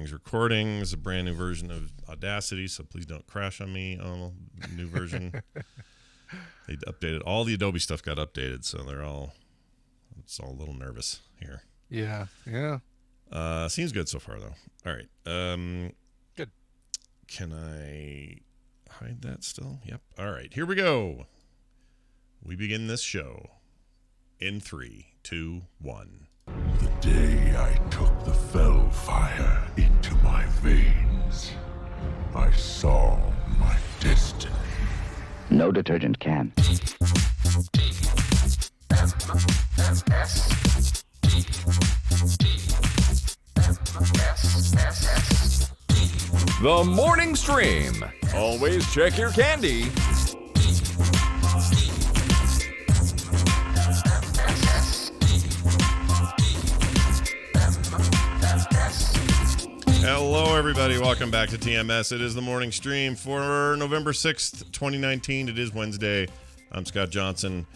Things recording. It's a brand new version of Audacity, so please don't crash on me on the new version. They updated all the Adobe stuff. Got updated, so it's all a little nervous here. Yeah. Seems good so far though. All right. Good. Can I hide that still? Yep. All right. Here we go. We begin this show in 3, 2, 1. The day I took the fell fire into my veins, I saw my destiny. No detergent can. The Morning Stream. Always check your candy. Hello, everybody. Welcome back to TMS. It is the morning stream for November 6th, 2019. It is Wednesday. I'm Scott Johnson,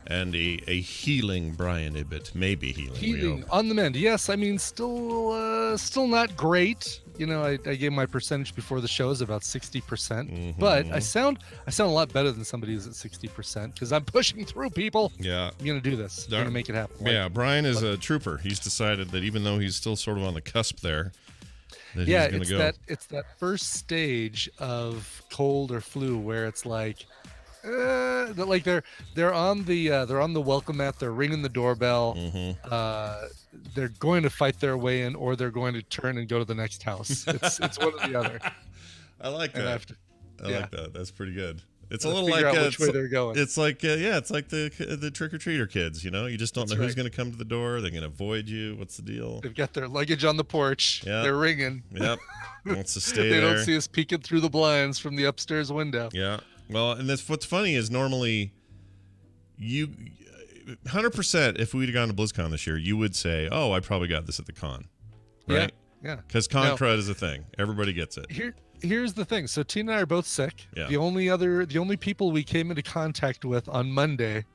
and a healing Brian Ibbett. Maybe Healing on the mend. Yes, I mean, still not great. You know, I gave my percentage before the show is about 60%, but I sound a lot better than somebody who's at 60% because I'm pushing through, people. Yeah. I'm gonna do this. I'm gonna make it happen. Yeah, Brian is a trooper. He's decided that even though he's still sort of on the cusp there, that yeah, he's gonna go. It's that first stage of cold or flu where it's like, they're on the welcome mat, they're ringing the doorbell, they're going to fight their way in, or they're going to turn and go to the next house. It's one or the other. I like that. I like that. That's pretty good. It's a little like which way they're going. It's like it's like the trick or treater kids. You know, you just don't know who's going to come to the door. They're going to avoid you. What's the deal? They've got their luggage on the porch. Yep. They're ringing. Yep. Wants to stay they there. don't see us peeking through the blinds from the upstairs window. Yeah. Well, and that's what's funny is normally you 100% if we'd have gone to BlizzCon this year, you would say, "Oh, I probably got this at the con." Right? Yeah. Because con crud is a thing. Everybody gets it. Here's the thing. So Tina and I are both sick. Yeah. The only people we came into contact with on Monday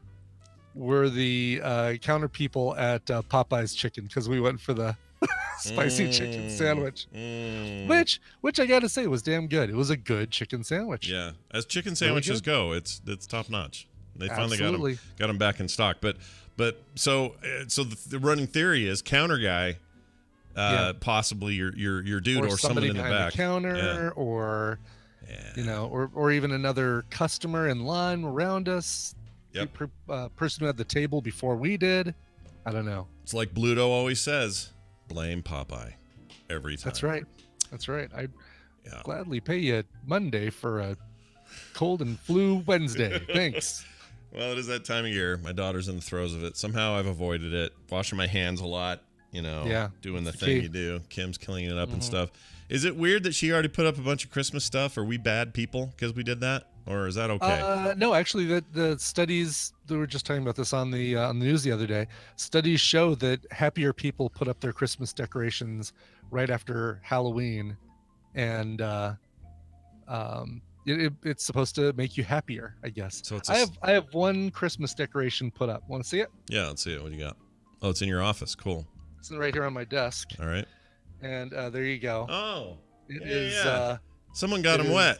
were the counter people at Popeye's Chicken because we went for the spicy chicken sandwich, which I gotta say was damn good. It was a good chicken sandwich. Yeah, as chicken sandwiches go, it's top notch. They finally got them back in stock. But so the running theory is counter guy. Possibly your dude or someone in the back the counter, or or even another customer in line around us. Yep. Person who had the table before we did. I don't know. It's like Bluto always says, blame Popeye every time. That's right. I'd gladly pay you Monday for a cold and flu Wednesday. Thanks. Well, it is that time of year. My daughter's in the throes of it. Somehow I've avoided it. Washing my hands a lot. Doing the thing you do. Kim's cleaning it up and stuff. Is it weird that she already put up a bunch of Christmas stuff? Are we bad people because we did that? Or is that okay? No, actually, the studies, we were just talking about this on the news the other day. Studies show that happier people put up their Christmas decorations right after Halloween. And it's supposed to make you happier, I guess. So I have one Christmas decoration put up. Want to see it? Yeah, let's see it. What do you got? Oh, it's in your office. Cool. It's right here on my desk. All right. And there you go. Oh. It is. Someone got him wet.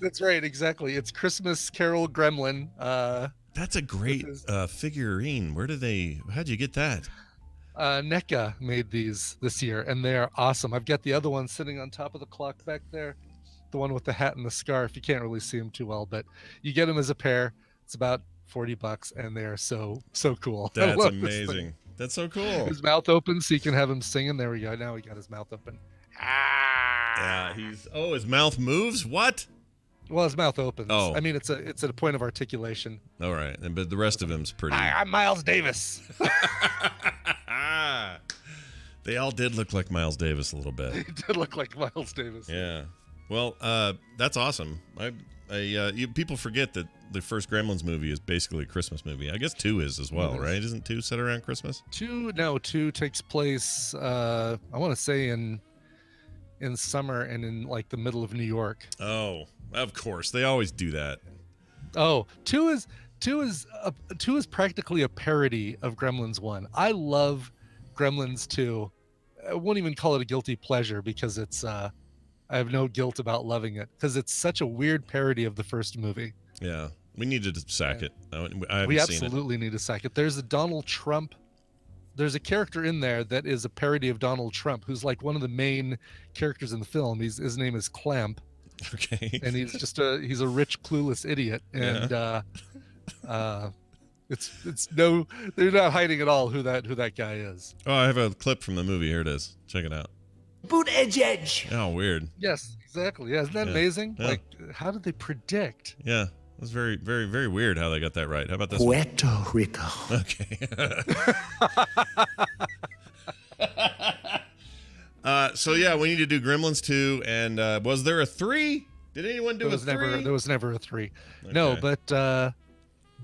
That's right. Exactly. It's Christmas Carol Gremlin. That's a great figurine. How'd you get that? NECA made these this year, and they are awesome. I've got the other one sitting on top of the clock back there. The one with the hat and the scarf. You can't really see them too well, but you get them as a pair. It's about $40, and they are so cool. That's amazing. That's so cool. His mouth open so you can have him singing. There we go. Now he got his mouth open. Yeah, his mouth moves? What? Well, his mouth opens. Oh. I mean, it's at a point of articulation. All right. But the rest of him's pretty. Hi, I'm Miles Davis. They all did look like Miles Davis a little bit. They did look like Miles Davis. Yeah. Well, that's awesome. People forget that the first Gremlins movie is basically a Christmas movie. I guess 2 is as well, right? Isn't 2 set around Christmas? 2 takes place, I want to say in summer and in like the middle of New York. Oh, of course. They always do that. Oh, 2 is practically a parody of Gremlins 1. I love Gremlins 2 I won't even call it a guilty pleasure because it's I have no guilt about loving it because it's such a weird parody of the first movie. Yeah, we need to sack it. We absolutely need to sack it. There's a Donald Trump. There's a character in there that is a parody of Donald Trump, who's like one of the main characters in the film. His name is Clamp. Okay. And he's just he's a rich, clueless idiot. And they're not hiding at all who that guy is. Oh, I have a clip from the movie. Here it is. Check it out. Boot edge. Oh, weird. Yes, exactly. Yeah, isn't that amazing? Yeah. Like, how did they predict? Yeah. It was very, very, very weird how they got that right. How about this Puerto Rico. Okay. So yeah, we need to do Gremlins 2. And was there a 3? Did anyone do a 3? There was never a 3. Okay. No, but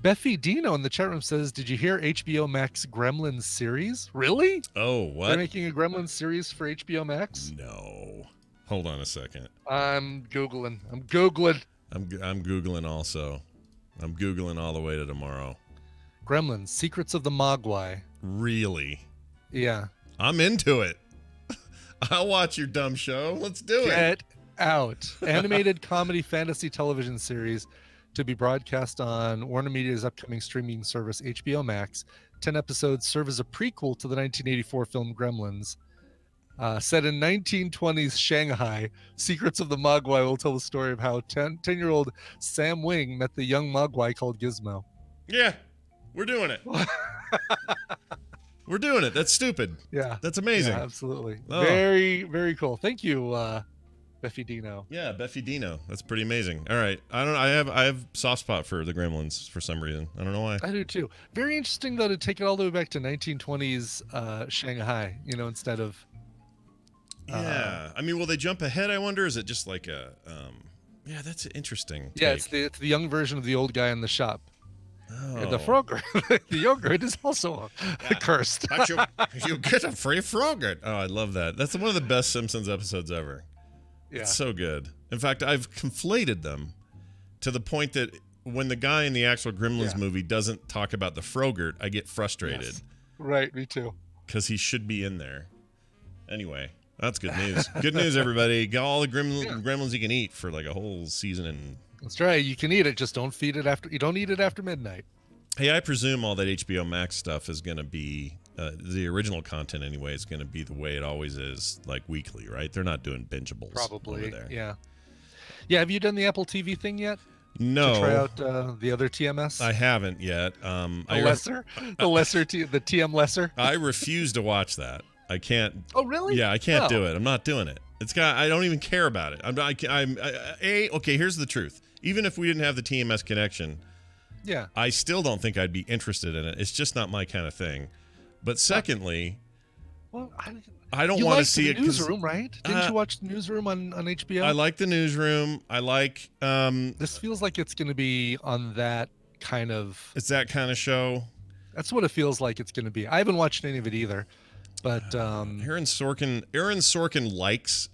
Beffy Dino in the chat room says, "Did you hear HBO Max Gremlins series? Really? Oh, what? They're making a Gremlins series for HBO Max? No. Hold on a second. I'm googling. I'm googling also. I'm googling all the way to tomorrow. Gremlins: Secrets of the Mogwai. Really? Yeah. I'm into it. I'll watch your dumb show. Let's do it. Get out. Animated comedy fantasy television series to be broadcast on Warner Media's upcoming streaming service HBO Max. 10 episodes serve as a prequel to the 1984 film Gremlins. Set in 1920s Shanghai, Secrets of the Mogwai will tell the story of how 10-year-old Sam Wing met the young Mogwai called Gizmo. Yeah, we're doing it. We're doing it. That's stupid. Yeah. That's amazing. Yeah, absolutely. Oh. Very, very cool. Thank you, Beffy Dino. Yeah, Beffy Dino. That's pretty amazing. All right. I have soft spot for the Gremlins for some reason. I don't know why. I do too. Very interesting though to take it all the way back to 1920s Shanghai, instead of yeah. I mean, will they jump ahead, I wonder? Is it just like a yeah, that's interesting. Yeah, it's the young version of the old guy in the shop. Oh. And the frogger, the yogurt is also cursed. You get a free frogger. Oh, I love that. That's one of the best Simpsons episodes ever. Yeah. It's so good. In fact, I've conflated them to the point that when the guy in the actual Gremlins movie doesn't talk about the Frogurt, I get frustrated. Yes. Right, me too. Because he should be in there. Anyway, that's good news. Good news, everybody. Got all the gremlins you can eat for like a whole season. And that's right. You can eat it. Just don't feed it after. You don't eat it after midnight. Hey, I presume all that HBO Max stuff is going to be the original content anyway. Is going to be the way it always is, like weekly, right? They're not doing bingeables. Probably. Over there. Yeah. Yeah. Have you done the Apple TV thing yet? No. To try out the other TMS? I haven't yet. The TM lesser. I refuse to watch that. I can't. Oh, really? Yeah, I can't do it. I'm not doing it. I don't even care about it. Okay, here's the truth. Even if we didn't have the TMS connection, yeah, I still don't think I'd be interested in it. It's just not my kind of thing. But secondly, well, I don't want to see it. Newsroom, right? Didn't you watch the Newsroom on HBO? I like the Newsroom. I like. This feels like it's going to be on that kind of. It's that kind of show. That's what it feels like it's going to be. I haven't watched any of it either. But Aaron Sorkin likes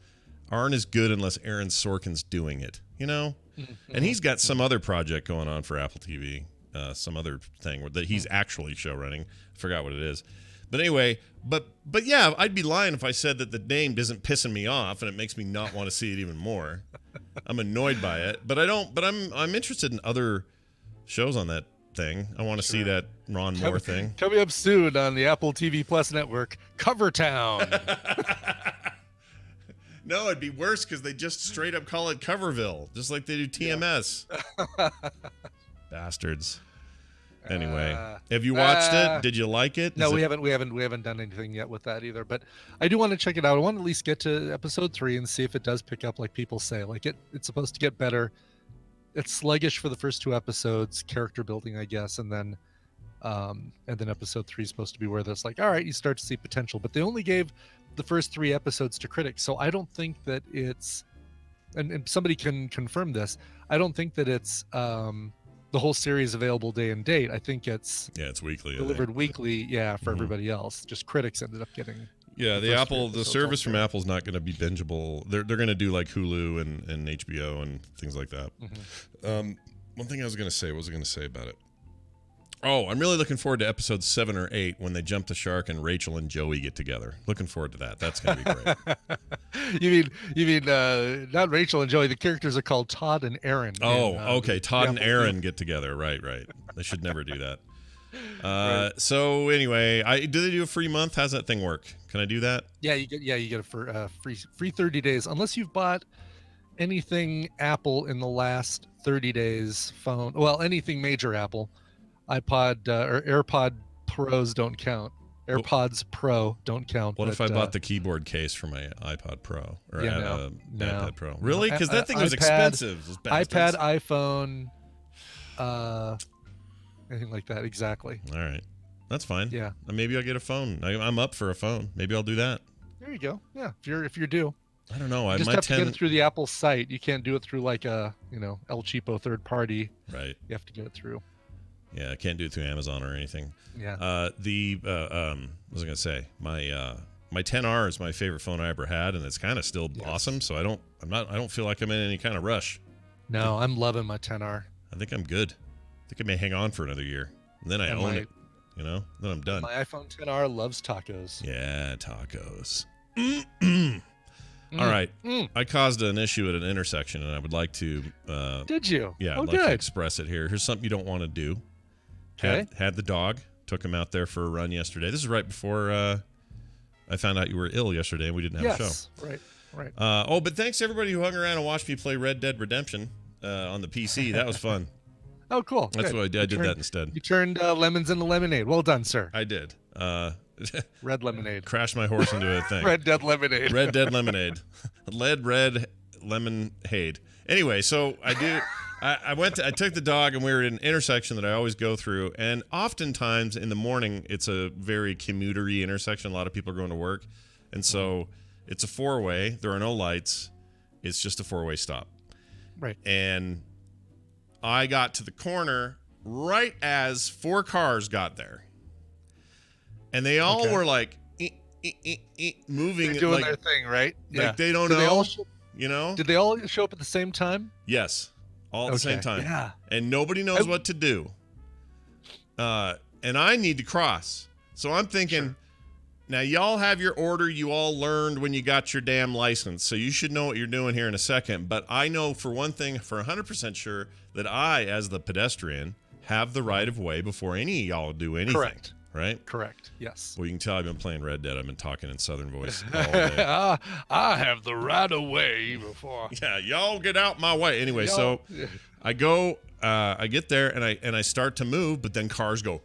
aren't as good unless Aaron Sorkin's doing it, And he's got some other project going on for Apple TV, some other thing that he's actually show running. I forgot what it is, but anyway, but yeah, I'd be lying if I said that the name isn't pissing me off and it makes me not want to see it even more. I'm annoyed by it, but I don't. But I'm interested in other shows on that thing. I want to see that Ron Moore thing. Coming up soon on the Apple TV Plus network, Cover Town. No, it'd be worse because they just straight up call it Coverville, just like they do TMS. Yeah. Bastards. Anyway, have you watched it? Did you like it? No, we haven't done anything yet with that either. But I do want to check it out. I want to at least get to episode 3 and see if it does pick up, like people say. Like it's supposed to get better. It's sluggish for the first 2 episodes, character building, I guess, and then episode 3 is supposed to be where there's like, all right, you start to see potential. But they only gave the first 3 episodes to critics, so I don't think that it's, and somebody can confirm this, I don't think that it's the whole series available day and date. I think it's weekly, delivered weekly, for everybody else. Just critics ended up getting. Yeah, the service from Apple's not going to be bingeable. They're going to do like Hulu and HBO and things like that. Mm-hmm. One thing I was going to say, what was I going to say about it? Oh, I'm really looking forward to episode 7 or 8 when they jump the shark and Rachel and Joey get together. Looking forward to that. That's going to be great. you mean not Rachel and Joey? The characters are called Todd and Aaron. Oh, okay. Todd and Aaron get together. Right. They should never do that. Right. So anyway, do they do a free month? How's that thing work? Can I do that? Yeah, you get a free 30 days unless you've bought anything Apple in the last 30 days. Phone, well, anything major Apple. iPod or AirPod Pros don't count. AirPods Pro don't count. What if I bought the keyboard case for my iPod Pro or iPad Pro? Really? Because that thing was expensive. iPad, iPhone, anything like that. Exactly. All right, that's fine. Yeah. Maybe I'll get a phone. I'm up for a phone. Maybe I'll do that. There you go. Yeah. If you're due. I don't know. You just have to get it through the Apple site. You can't do it through like a El Cheapo third party. Right. You have to get it through. Yeah, I can't do it through Amazon or anything. Yeah. What was I gonna say? My 10R is my favorite phone I ever had, and it's kind of still awesome. So I don't feel like I'm in any kind of rush. No, I'm loving my 10R. I think I'm good. I think I may hang on for another year, and then I own it. Then I'm done. My iPhone 10R loves tacos. Yeah, tacos. All right. I caused an issue at an intersection, and I would like to. Did you? Yeah, I'd like to express it here. Here's something you don't want to do. Okay. Had the dog. Took him out there for a run yesterday. This is right before I found out you were ill yesterday, and we didn't have a show. Right. But thanks to everybody who hung around and watched me play Red Dead Redemption on the PC. That was fun. Oh, cool. That's what I did. I did that instead. You turned lemons into lemonade. Well done, sir. I did. Red lemonade. Crashed my horse into a thing. Red Dead lemonade. Red Dead lemonade. Red lemonade. Anyway, so I took the dog, and we were at an intersection that I always go through, and oftentimes in the morning it's a very commuter-y intersection. A lot of people are going to work, and so it's a four-way. There are no lights. It's just a four-way stop. Right. And I got to the corner right as 4 cars got there, and they all were like moving. They're doing their thing, right? Like they don't know. Did they all show up at the same time? Yes, all at the same time. Yeah. And nobody knows what to do. And I need to cross. So I'm thinking, now y'all have your order you all learned when you got your damn license. So you should know what you're doing here in a second. But I know for one thing, for 100% sure, that I, as the pedestrian, have the right of way before any of y'all do anything. Correct. Right? Correct. Yes. Well, you can tell I've been playing Red Dead. I've been talking in Southern voice all day. I have the right of way before. Yeah, y'all get out my way. Anyway, so I go, I get there, and I start to move, but then cars go,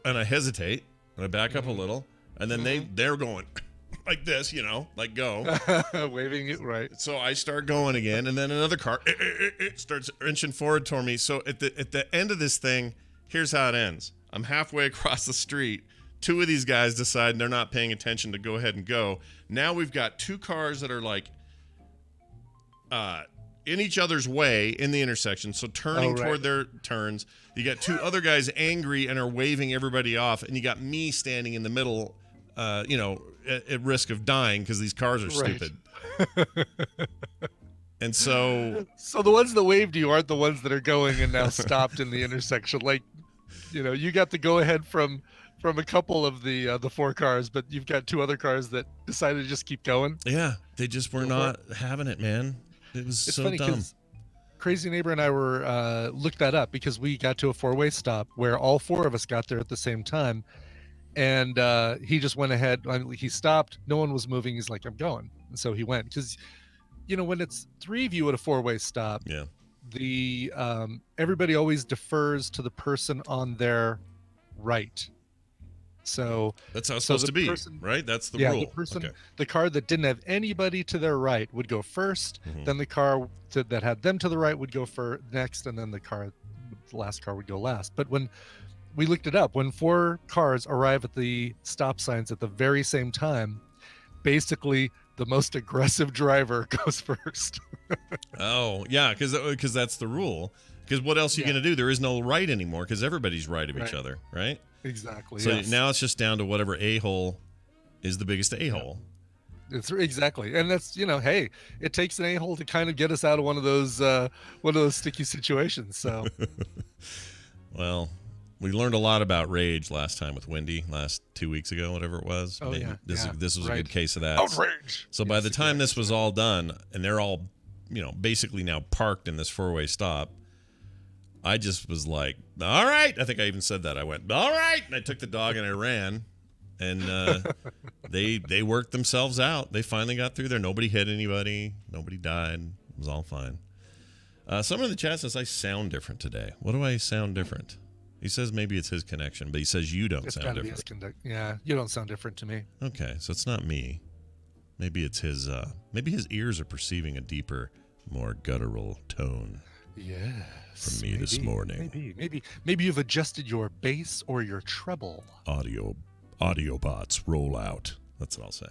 and I hesitate, and I back up a little, and then they're going like this, like go. Waving it, right. So I start going again, and then another car starts inching forward toward me. So at the end of this thing, here's how it ends. I'm halfway across the street. 2 of these guys decide they're not paying attention to go ahead and go. Now we've got 2 cars that are like in each other's way in the intersection, so turning toward their turns. You got 2 other guys angry and are waving everybody off, and you got me standing in the middle, at risk of dying because these cars are stupid. And so the ones that waved you aren't the ones that are going and now stopped in the intersection. Like, you got the go ahead from a couple of the 4 cars, but you've got 2 other cars that decided to just keep going. Yeah, they just were not having it, man. It's so funny dumb. Crazy Neighbor and I were looked that up because we got to a 4-way stop where all 4 of us got there at the same time, and he just went ahead. He stopped. No one was moving. He's like, I'm going, and so he went because, when it's 3 of you at a 4-way stop, yeah. The everybody always defers to the person on their right. So that's how it's supposed to be, right? That's the rule. The car that didn't have anybody to their right would go first. Then the car that had them to the right would go next, and then the last car would go last. But when we looked it up, when 4 cars arrive at the stop signs at the very same time, basically the most aggressive driver goes first. Oh, yeah, because that's the rule. Because what else are you going to do? There is no right anymore because everybody's right of each other, right? Exactly. So now it's just down to whatever a-hole is the biggest a-hole. It's exactly. And that's, hey, it takes an a-hole to kind of get us out of one of those sticky situations. So well, We learned a lot about rage last time with Wendy, last 2 weeks ago, whatever it was. Oh, yeah. This was right. a good case of that. Outrage. So by the time this was all done, and they're all, basically now parked in this 4-way stop, I just was like, all right. I think I even said that. I went, all right. And I took the dog and I ran. And they worked themselves out. They finally got through there. Nobody hit anybody. Nobody died. It was all fine. Someone in the chat says I sound different today. What do I sound different? He says maybe it's his connection, but he says you don't sound different. Yeah, you don't sound different to me. Okay, so it's not me. Maybe it's his. Maybe his ears are perceiving a deeper, more guttural tone. Yes. From me this morning. Maybe you've adjusted your bass or your treble. Audio bots roll out. That's what I'll say.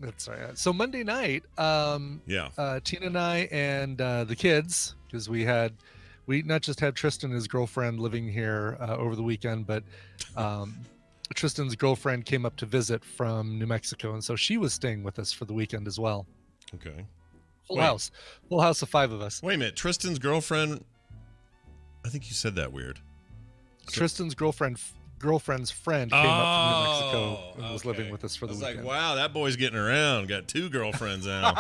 That's right. So Monday night, Tina and I and the kids, because we not just had Tristan and his girlfriend living here over the weekend, but Tristan's girlfriend came up to visit from New Mexico, and so she was staying with us for the weekend as well. Okay. Full house of 5 of us. Wait a minute, Tristan's girlfriend. I think you said that weird. Tristan's girlfriend's friend came up from New Mexico and was living with us for the weekend. I was like, wow, that boy's getting around. Got 2 girlfriends now.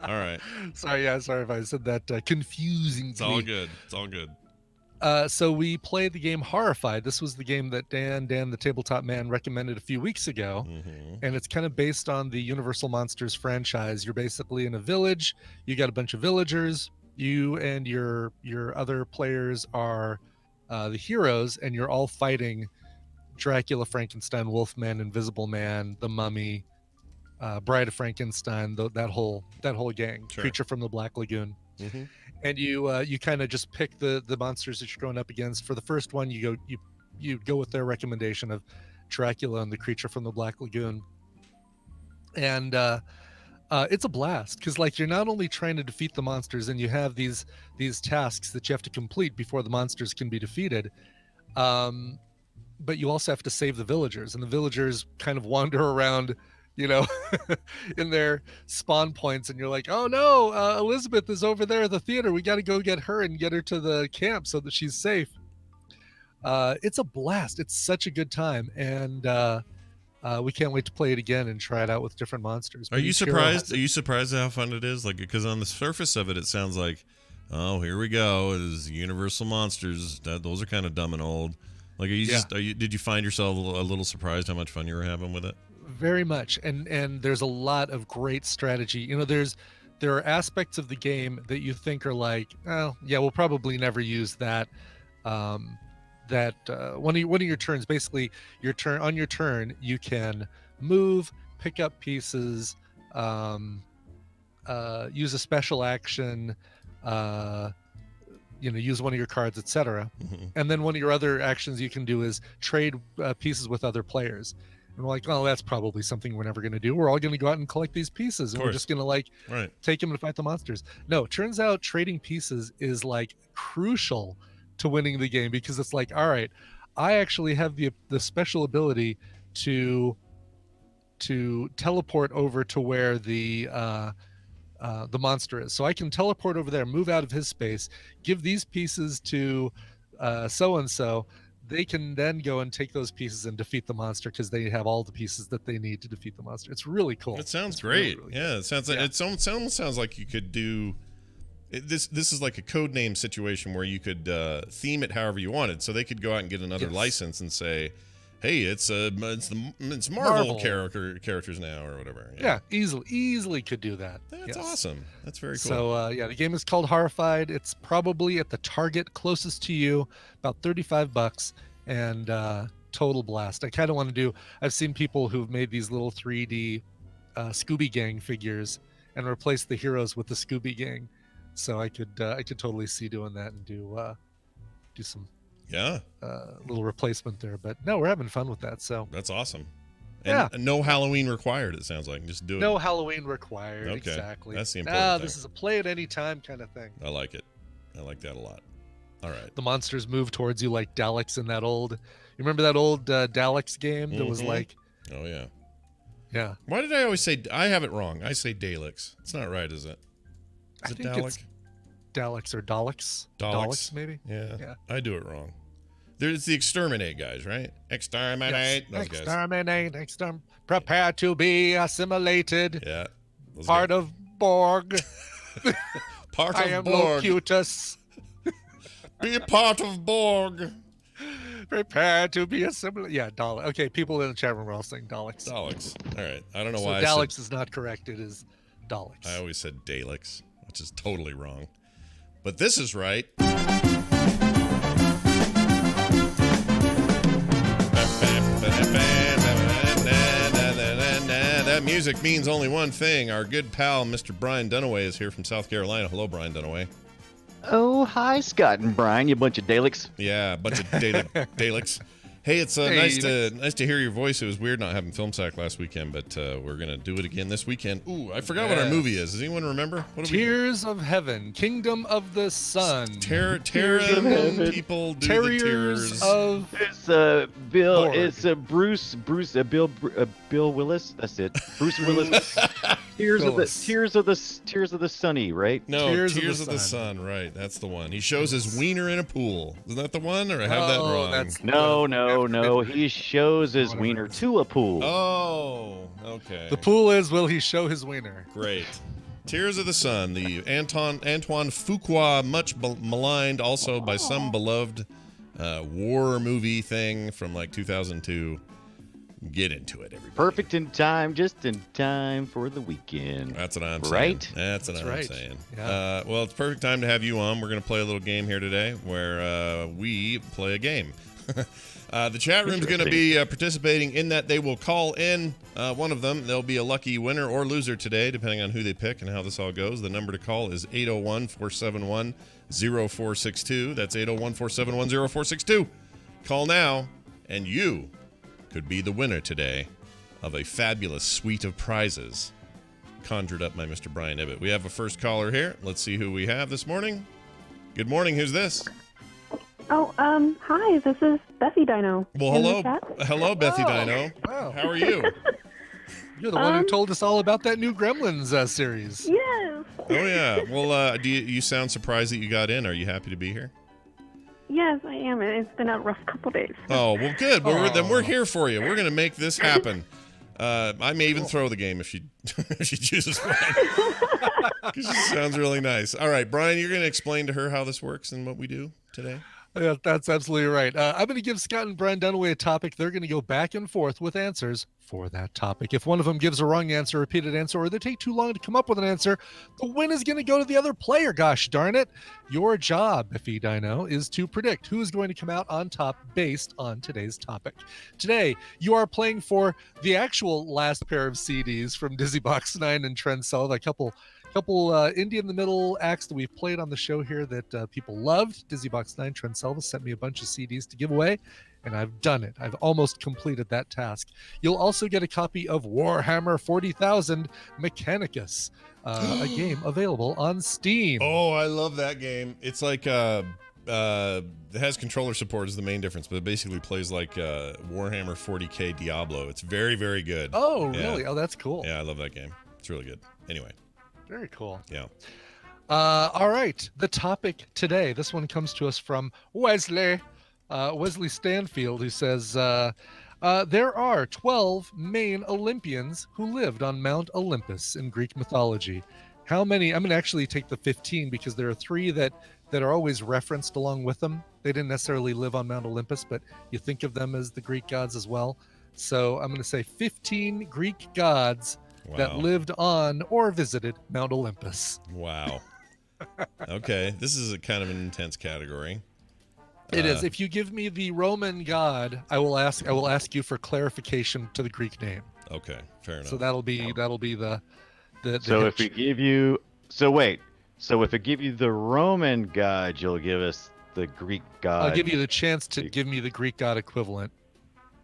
All right. Sorry if I said that confusing. It's all good. It's all good. So we played the game Horrified. This was the game that Dan the Tabletop Man, recommended a few weeks ago. Mm-hmm. And it's kind of based on the Universal Monsters franchise. You're basically in a village. You got a bunch of villagers. You and your other players are the heroes, and you're all fighting Dracula, Frankenstein, Wolfman, Invisible Man, the Mummy, Bride of Frankenstein, that whole gang, sure. Creature from the Black Lagoon. Mm-hmm. And you kind of just pick the monsters that you're going up against. For the first one, you go with their recommendation of Dracula and the Creature from the Black Lagoon. And it's a blast, because like you're not only trying to defeat the monsters, and you have these tasks that you have to complete before the monsters can be defeated, but you also have to save the villagers, and the villagers kind of wander around, in their spawn points, and you're like, oh no, Elizabeth is over there at the theater, we got to go get her and get her to the camp so that she's safe. It's a blast. It's such a good time, and we can't wait to play it again and try it out with different monsters. Are you surprised? Are you surprised at how fun it is? Like, because on the surface of it, it sounds like, oh, here we go. It is Universal Monsters. Those are kind of dumb and old. Like, did you find yourself a little surprised how much fun you were having with it? Very much, and there's a lot of great strategy. There are aspects of the game that you think are like, oh yeah, we'll probably never use that. One of your turns, basically your turn, you can move, pick up pieces, use a special action, use one of your cards, etc. Mm-hmm. And then one of your other actions you can do is trade pieces with other players. And we're like, oh, that's probably something we're never going to do. We're all going to go out and collect these pieces, and we're just going to take them and fight the monsters. No, it turns out trading pieces is like crucial to winning the game, because it's like, all right, I actually have the special ability to teleport over to where the monster is. So I can teleport over there, move out of his space, give these pieces to so-and-so. They can then go and take those pieces and defeat the monster, because they have all the pieces that they need to defeat the monster. It's really cool. It sounds great. Really yeah, it sounds like it almost sounds like you could do this is like a code name situation where you could theme it however you wanted. So they could go out and get another license and say, hey, it's Marvel characters now, or whatever. Yeah, easily could do that. That's awesome. That's very cool. So the game is called Horrified. It's probably at the Target closest to you, about $35, and total blast. I kind of want to I've seen people who've made these little 3D Scooby Gang figures and replaced the heroes with the Scooby Gang. So I could totally see doing that and do some little replacement there. But no, we're having fun with that. So that's awesome. And no Halloween required, it sounds like. Just do it. No Halloween required. Okay. Exactly. That's the important thing. This is a play at any time kind of thing. I like it. I like that a lot. All right. The monsters move towards you like Daleks in that old. You remember that old Daleks game that was like? Oh yeah. Yeah. Why did I always say? I have it wrong. I say Daleks. It's not right, is it? I think it's Daleks or Daleks. Daleks, maybe. Yeah. I do it wrong. There's the Exterminate guys, right? Exterminate. Yes. Those Exterminate. Prepare to be assimilated. Yeah. Part of Borg. Part I of am Borg. Locutus. Be a part of Borg. Prepare to be assimilated. Yeah, Daleks. Okay, people in the chat room are all saying Daleks. Daleks. All right. I don't know So why Daleks is not correct. It is Daleks. I always said Daleks, which is totally wrong. But this is right. That music means only one thing. Our good pal, Mr. Brian Dunaway, is here from South Carolina. Hello, Brian Dunaway. Oh, hi, Scott and Brian, you bunch of Daleks. Yeah, a bunch of Daleks. Hey, it's nice to hear your voice. It was weird not having Film Sack last weekend, but we're going to do it again this weekend. Ooh, I forgot what our movie is. Does anyone remember? What Tears of Heaven, Kingdom of the Sun. Terror people do Terriers the tears. of It's Bill. Borg. It's Bill Willis. That's it. Bruce Willis. Tears of the Sunny, right? No, Tears of the Sun. Right, that's the one. He shows his wiener in a pool. Isn't that the one, or I have that wrong? No. He shows his wiener to a pool. Oh, okay. The pool is, will he show his wiener? Great. Tears of the Sun, the Antoine Fuqua, much maligned also by some beloved war movie thing from like 2002. Get into it, everybody. Perfect in time, just in time for the weekend. That's what I'm saying. Right? That's what I'm right. saying. Yeah. Well, it's perfect time to have you on. We're going to play a little game here today where we play a game. The chat room's going to be participating in that. They will call in one of them. There'll be a lucky winner or loser today, depending on who they pick and how this all goes. The number to call is 801-471-0462. That's 801-471-0462. Call now, and you could be the winner today of a fabulous suite of prizes conjured up by Mr. Brian Ibbott. We have a first caller here. Let's see who we have this morning. Good morning. Who's this? Oh, hi. This is Bessie Dino. Well, hello, Bethy Dino. Wow. How are you? You're the one who told us all about that new Gremlins series. Yes. Oh yeah. Well, do you sound surprised that you got in? Are you happy to be here? Yes, I am. It's been a rough couple days. Oh well, good. Well, then we're here for you. We're gonna make this happen. I may even throw the game if she chooses one. Because she sounds really nice. All right, Brian, you're gonna explain to her how this works and what we do today. Yeah, that's absolutely right. I'm going to give Scott and Brian Dunaway a topic. They're going to go back and forth with answers for that topic. If one of them gives a wrong answer, a repeated answer, or they take too long to come up with an answer, the win is going to go to the other player. Gosh darn it. Your job, Biffy Dino, is to predict who is going to come out on top based on today's topic. Today, you are playing for the actual last pair of CDs from Dizzy Box 9 and Trend Solid, a couple indie in the middle acts that we've played on the show here that people loved. Dizzy Box 9, Trent Selva sent me a bunch of CDs to give away, and I've done it. I've almost completed that task. You'll also get a copy of Warhammer 40,000 Mechanicus, a game available on Steam. Oh, I love that game. It's like it has controller support is the main difference, but it basically plays like Warhammer 40K Diablo. It's very, very good. Oh, really? Oh, that's cool. Yeah, I love that game. It's really good. Anyway. Very cool. Yeah. All right. The topic today, this one comes to us from Wesley Stanfield, who says, there are 12 main Olympians who lived on Mount Olympus in Greek mythology. How many? I'm going to actually take the 15 because there are 3 that are always referenced along with them. They didn't necessarily live on Mount Olympus, but you think of them as the Greek gods as well. So I'm going to say 15 Greek gods that lived on or visited Mount Olympus. Wow. Okay, this is a kind of an intense category. It is. If you give me the Roman god, I will ask you for clarification to the Greek name. Okay, fair enough. So that'll be the So if we give you if I give you the Roman god, you'll give us the Greek god. I'll give you the chance to give me the Greek god equivalent.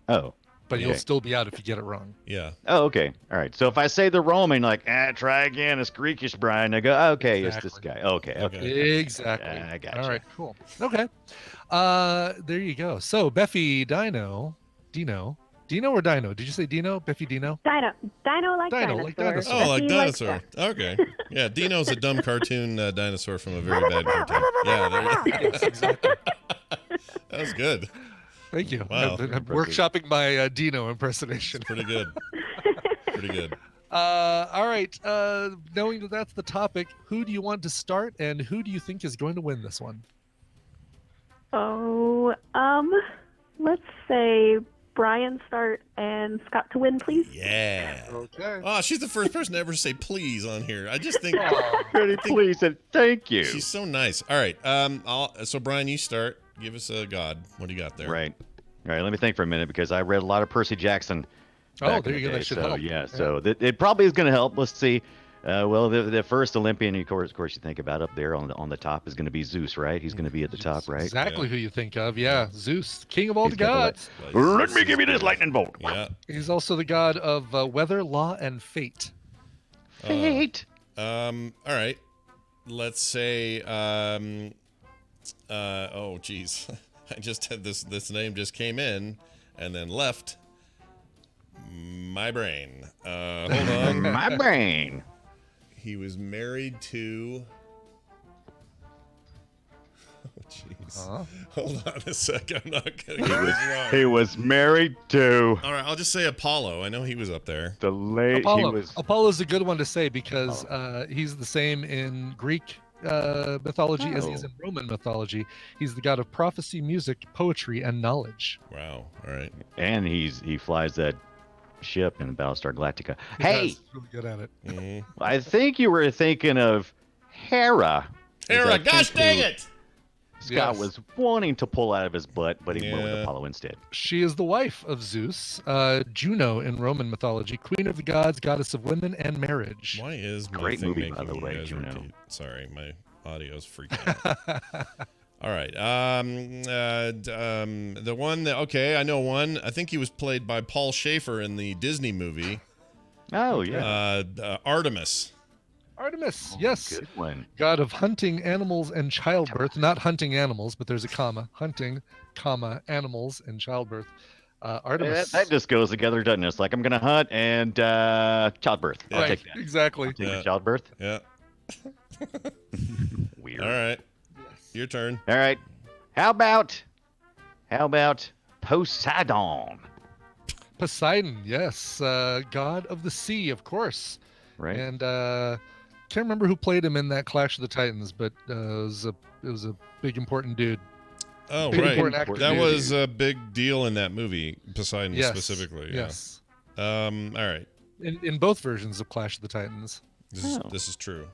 Oh. But you'll still be out if you get it wrong. Yeah. Oh, okay. All right. So if I say the Roman, like, try again, it's Greekish, Brian. I go, okay, exactly. It's this guy. Okay. Exactly. I got you. All right, cool. Okay. There you go. So, Beffy Dino or Dino? Did you say Dino? Beffy Dino? Dino like dinosaur. Oh, like dinosaur. Okay. Yeah, Dino's a dumb cartoon dinosaur from a very bad cartoon. Yeah, there you go. Yes, exactly. That was good. Thank you. Wow. I'm workshopping my Dino impersonation. Pretty good. Pretty good. All right. Knowing that that's the topic, who do you want to start, and who do you think is going to win this one? Oh, let's say Brian start and Scott to win, please. Yeah. Okay. Oh, she's the first person to ever say please on here. I just think Pretty pleased and thank you. she's so nice. All right. So Brian, you start. Give us a God. What do you got there? Right. All right, let me think for a minute because I read a lot of Percy Jackson. Oh, back there in you the go. day, That should so, help. Yeah, so it probably is going to help. Let's see. Well, the first Olympian, of course, you think about up there on the top is going to be Zeus, right? He's going to be at the top, right? Exactly who you think of. Yeah, Zeus, king of all He's the got gods. Let me give you this lightning bolt. Yeah. He's also the god of weather, law, and fate. Fate. All right. Let's say. Oh, geez. I just had this name just came in and then left my brain. Hold on. My brain. He was married to. Oh, jeez. Hold on a sec. I'm not going to get this wrong. He was married to All right, I'll just say Apollo. I know he was up there. the late. Apollo. He was. Apollo's a good one to say because he's the same in Greek mythology as he is in Roman mythology. He's the god of prophecy, music, poetry, and knowledge. Wow. All right. And he flies that ship in Battlestar Galactica. He Hey, does. He's really good at it. Mm-hmm. I think you were thinking of Hera. Hera, gosh dang it! Scott Yes. was wanting to pull out of his butt, but he went with Yeah. Apollo instead. She is the wife of Zeus, Juno in Roman mythology, queen of the gods, goddess of women and marriage. Why is my Great thing movie, making by the you way, guys Juno. repeat? Sorry, my audio's freaking out. All right. The one that I know one. I think he was played by Paul Schaefer in the Disney movie. Oh yeah, Artemis. Artemis, yes. good one. God of hunting, animals, and childbirth. Not hunting animals, but there's a comma. Hunting, comma, animals, and childbirth. Artemis. That just goes together, doesn't it? It's like I'm gonna hunt and childbirth. I'll right, take that. exactly. Take Yeah. the childbirth. Yeah. Weird. All right. Your turn. All right. How about Poseidon? Poseidon, yes. God of the sea, of course. Right. And can't remember who played him in that Clash of the Titans, but it was a big important dude. Oh, Big right. important actor. That was a big deal in that movie, Poseidon Yes, specifically. Yeah. Yes. All right. In both versions of Clash of the Titans. This is true.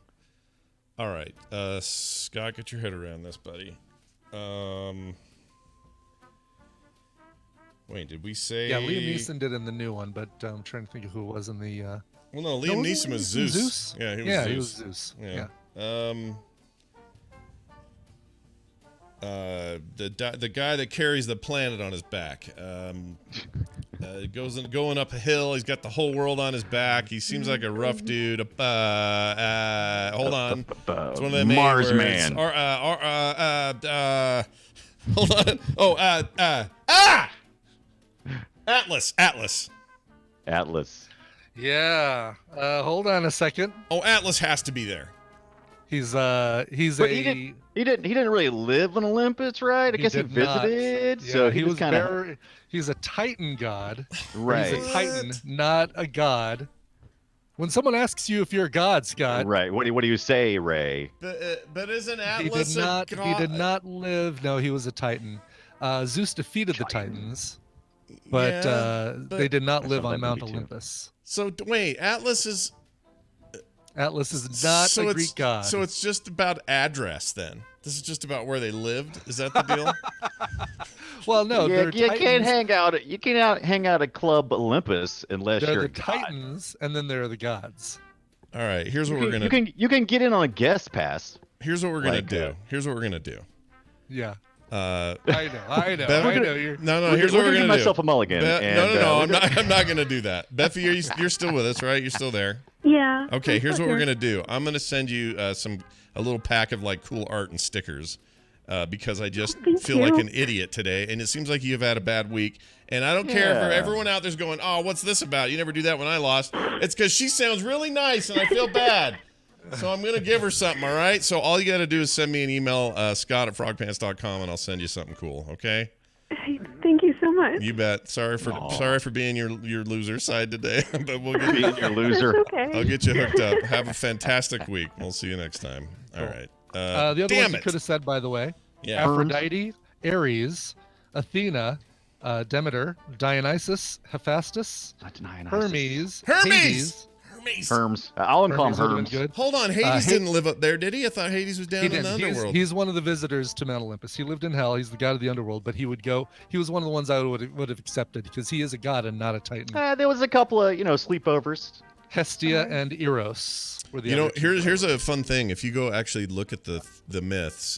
All right. Scott, get your head around this, buddy. Wait, did we say? Yeah, Liam Neeson did in the new one, but I'm trying to think of who it was in the. Well, no, Liam Neeson was Zeus. Zeus? Yeah, he was Yeah, Zeus. he was Zeus. Yeah. The guy that carries the planet on his back. Going up a hill. He's got the whole world on his back. He seems like a rough dude. Hold on. It's one of the main Mars words. Man. Hold on. Oh, Atlas. Atlas. Yeah. Hold on a second. Oh, Atlas has to be there. He's But he didn't really live on Olympus, right? I guess he did not. visited. Yeah, So he was kind of he's a Titan god. right. He's a Titan, not a god. When someone asks you if you're a god, Scott, Right. What do you say, Ray? But isn't he Atlas did not. a god? He did not live. No, he was a Titan. Zeus defeated the Titans, but, they did not live on that Mount movie, too. Olympus. So wait, Atlas is not so a it's- Greek god. So it's just about address then. This is just about where they lived. Is that the deal? well, no, Yeah, they're you Titans. can't hang out. You can't hang out at Club Olympus unless They're you're the a god. Titans, and then there are the gods. All right. Here's what we're gonna. You can get in on a guest pass. Here's what we're gonna like, do. Here's what we're gonna do. Yeah, Uh, I know. Bev- I know. You're no. Here's we're what we're gonna gonna give myself do. a mulligan. No. I'm not gonna do that. Beffy, you're still with us, right? You're still there. Yeah. Okay. I'm Here's still what we're here. gonna do. I'm gonna send you a little pack of like cool art and stickers. Because I just Thank feel like you. an idiot today, and it seems like you've had a bad week. And I don't care Yeah. if everyone out there's going, "Oh, what's this about? You never do that when I lost." It's because she sounds really nice, and I feel bad. So I'm going to give her something, all right? So all you got to do is send me an email, scott@frogpants.com, and I'll send you something cool, okay? Thank you so much. You bet. Sorry for being your loser side today, but we'll get Being your loser. That's okay. I'll get you hooked up. Have a fantastic week. We'll see you next time. All right. The other ones you could have said, by the way. Yeah. Aphrodite, Ares, Athena, Demeter, Dionysus, Hephaestus, Hermes, Hades. Hermes. I'll call him Hermes would've Hermes. been good. Hold on. Hades didn't live up there, did he? I thought Hades was down He in the didn't. underworld. He's one of the visitors to Mount Olympus. He lived in hell. He's the god of the underworld, but he would go. He was one of the ones I would have accepted because he is a god and not a titan. There was a couple of sleepovers. Hestia and Eros were the other two. Here's a fun thing. If you go actually look at the myths,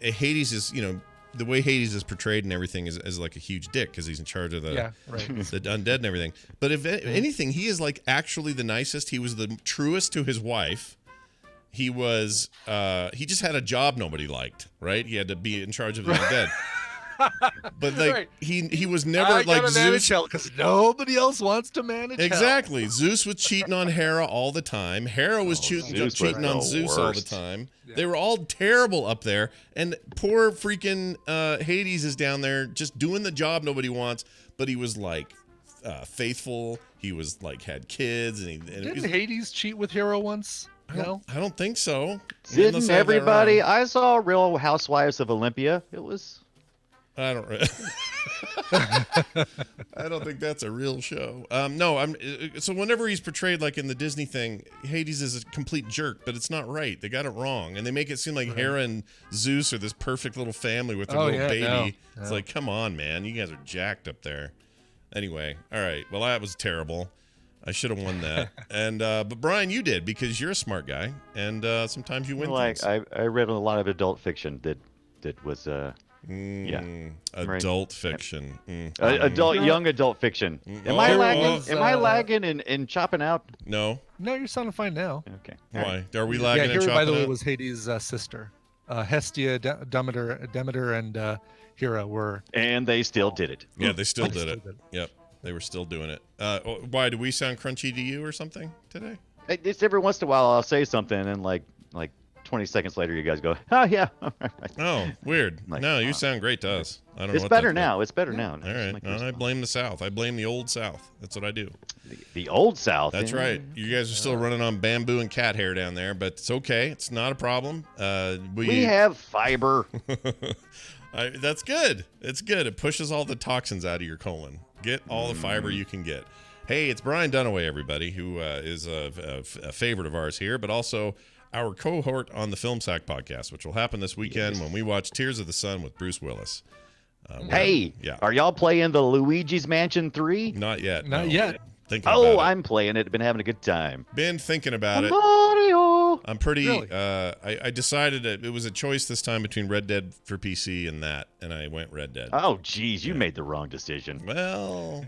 Hades is, the way Hades is portrayed and everything is like a huge dick because he's in charge of the undead and everything. But if anything, he is like actually the nicest. He was the truest to his wife. He was he just had a job nobody liked, right? He had to be in charge of the undead. But like he was never like Zeus because nobody else wants to manage. Exactly. Hell. Zeus was cheating on Hera all the time. Hera was cheating on Zeus all the time. Yeah. They were all terrible up there, and poor freaking Hades is down there just doing the job nobody wants. But he was like faithful. He was like had kids, and didn't Hades cheat with Hera once? No, I don't think so. Didn't everybody? I saw Real Housewives of Olympia. It was. I don't think that's a real show. No, so whenever he's portrayed like in the Disney thing, Hades is a complete jerk, but it's not right. They got it wrong, and they make it seem like Hera and Zeus are this perfect little family with their little baby. No. It's like, come on, man, you guys are jacked up there. Anyway, all right. Well, that was terrible. I should have won that. And but Brian, you did because you're a smart guy, and sometimes you win. Like I read a lot of adult fiction that was. Adult fiction. Young adult fiction. Am I lagging in chopping out? No, you're sounding fine now. Okay. Why? Are we lagging? Yeah, Hera, by the way, was Hades' sister. Hestia, Demeter, and Hera were. And they still did it. Yeah, they still did it. Yep, they were still doing it. Why do we sound crunchy to you or something today? It's every once in a while I'll say something and like 20 seconds later, you guys go, oh, yeah. Oh, weird. No, you sound great to us. I don't know. It's better now. It's better now. All right. No, I blame the South. I blame the old South. That's what I do. The old South? That's right. You guys are still running on bamboo and cat hair down there, but it's okay. It's not a problem. We have fiber. That's good. It's good. It pushes all the toxins out of your colon. Get all the fiber you can get. Hey, it's Brian Dunaway, everybody, who is a favorite of ours here, but also our cohort on the Film Sack podcast, which will happen this weekend when we watch Tears of the Sun with Bruce Willis. Are y'all playing the Luigi's Mansion 3? Not yet. Not yet. Thinking about it. I'm playing it. Been having a good time. Been thinking about it. Mario. I'm pretty. Really? I decided it was a choice this time between Red Dead for PC and that, and I went Red Dead. Oh, geez, you made the wrong decision. Well.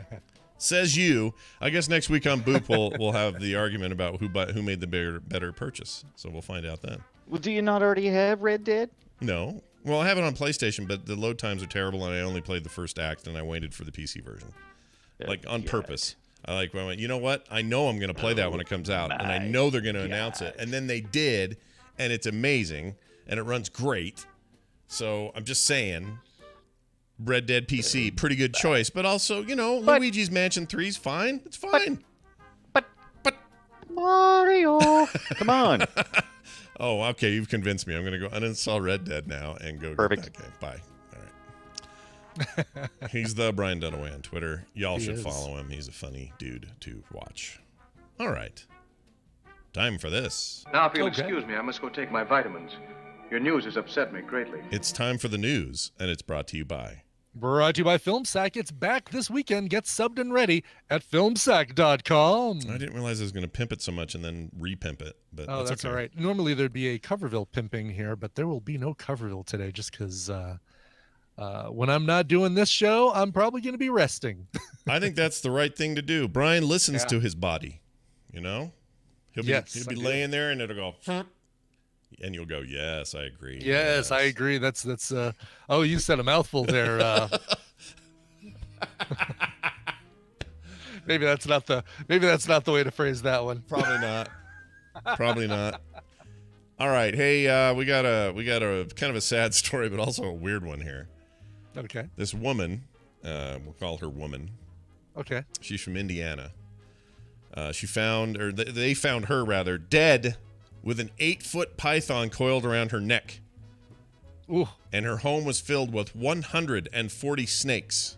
Says you. I guess next week on Boop we'll have the argument about who made the better purchase. So we'll find out then. Well, do you not already have Red Dead? No. Well, I have it on PlayStation, but the load times are terrible, and I only played the first act, and I waited for the PC version, on purpose. I went, you know what? I know I'm going to play that when it comes out, and I know they're going to announce it, and then they did, and it's amazing, and it runs great. So I'm just saying. Red Dead PC, pretty good choice, but also, Luigi's Mansion 3 is fine. It's fine. But Mario, come on. Oh, okay, you've convinced me. I'm gonna go uninstall Red Dead now and go get that game. Bye. All right. He's the Brian Dunaway on Twitter. Y'all should follow him. He's a funny dude to watch. All right, time for this. Now, if you'll excuse me, I must go take my vitamins. Your news has upset me greatly. It's time for the news, and it's brought to you by Film Sack. It's back this weekend. Get subbed and ready at filmsack.com. I didn't realize I was going to pimp it so much and then repimp it. But that's okay. All right. Normally there'd be a Coverville pimping here, but there will be no Coverville today just because when I'm not doing this show, I'm probably going to be resting. I think that's the right thing to do. Brian listens to his body, He'll be laying there and it'll go... And you'll go, yes, I agree. Yes, I agree. That's you said a mouthful there. Maybe that's not the way to phrase that one. Probably not. Probably not. All right. Hey, we got a kind of a sad story, but also a weird one here. Okay. This woman, we'll call her woman. Okay. She's from Indiana. They found her rather dead with an 8-foot python coiled around her neck. Ooh. And her home was filled with 140 snakes.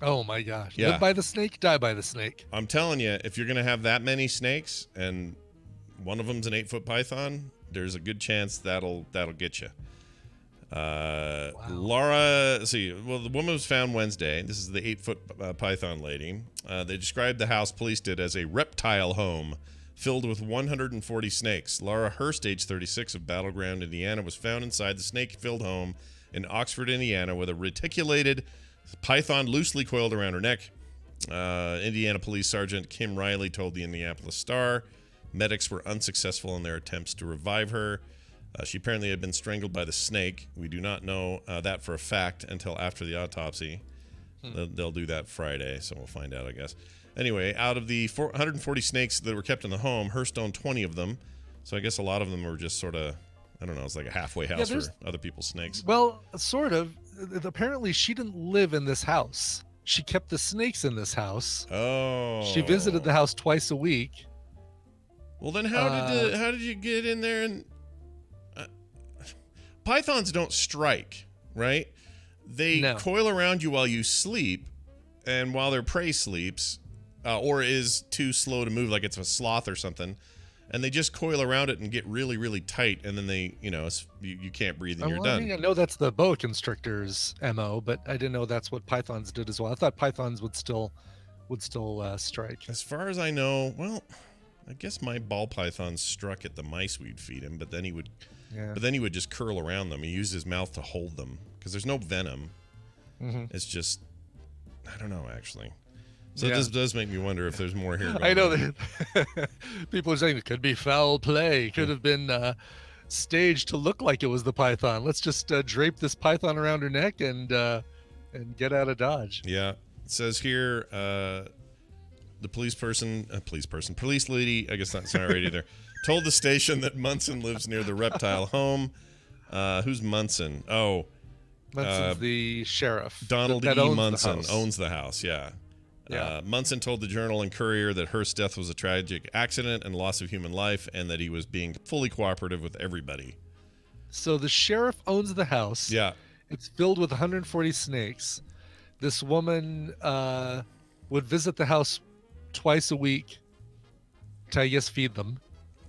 Oh my gosh. Yeah. Live by the snake, die by the snake. I'm telling you, if you're going to have that many snakes and one of them's an 8-foot python, there's a good chance that'll get you. Wow. Laura, the woman was found Wednesday. This is the 8-foot python lady. They described the house, police did, as a reptile home filled with 140 snakes. Laura Hurst, age 36, of Battleground, Indiana, was found inside the snake-filled home in Oxford, Indiana, with a reticulated python loosely coiled around her neck. Indiana Police Sergeant Kim Riley told the Indianapolis Star medics were unsuccessful in their attempts to revive her. She apparently had been strangled by the snake. We do not know that for a fact until after the autopsy. They'll do that Friday, so we'll find out, I guess. Anyway, out of the 140 snakes that were kept in the home, Hurst owned 20 of them. So I guess a lot of them were just sort of, I don't know, it's like a halfway house for other people's snakes. Well, sort of. Apparently, she didn't live in this house. She kept the snakes in this house. Oh. She visited the house twice a week. Well, then how did you get in there and... Pythons don't strike, right? They coil around you while you sleep, and while their prey sleeps, or is too slow to move, like it's a sloth or something, and they just coil around it and get really, really tight, and then they, you can't breathe and you're done. I know that's the boa constrictor's MO, but I didn't know that's what pythons did as well. I thought pythons would still strike. As far as I know, well, I guess my ball python struck at the mice we'd feed him, but then he would just curl around them. He used his mouth to hold them because there's no venom. Mm-hmm. It's just, I don't know, actually. So this does make me wonder if there's more here. I know that people are saying it could be foul play. Could have been staged to look like it was the python. Let's just drape this python around her neck and get out of Dodge. Yeah, it says here the police lady. I guess that's not right either. Told the station that Munson lives near the reptile home. Who's Munson? Oh, Munson's the sheriff. Donald E. Munson owns the house. Yeah. Munson told the Journal and Courier that Hurst's death was a tragic accident and loss of human life, and that he was being fully cooperative with everybody. So the sheriff owns the house. Yeah. It's filled with 140 snakes. This woman would visit the house twice a week to, I guess, feed them.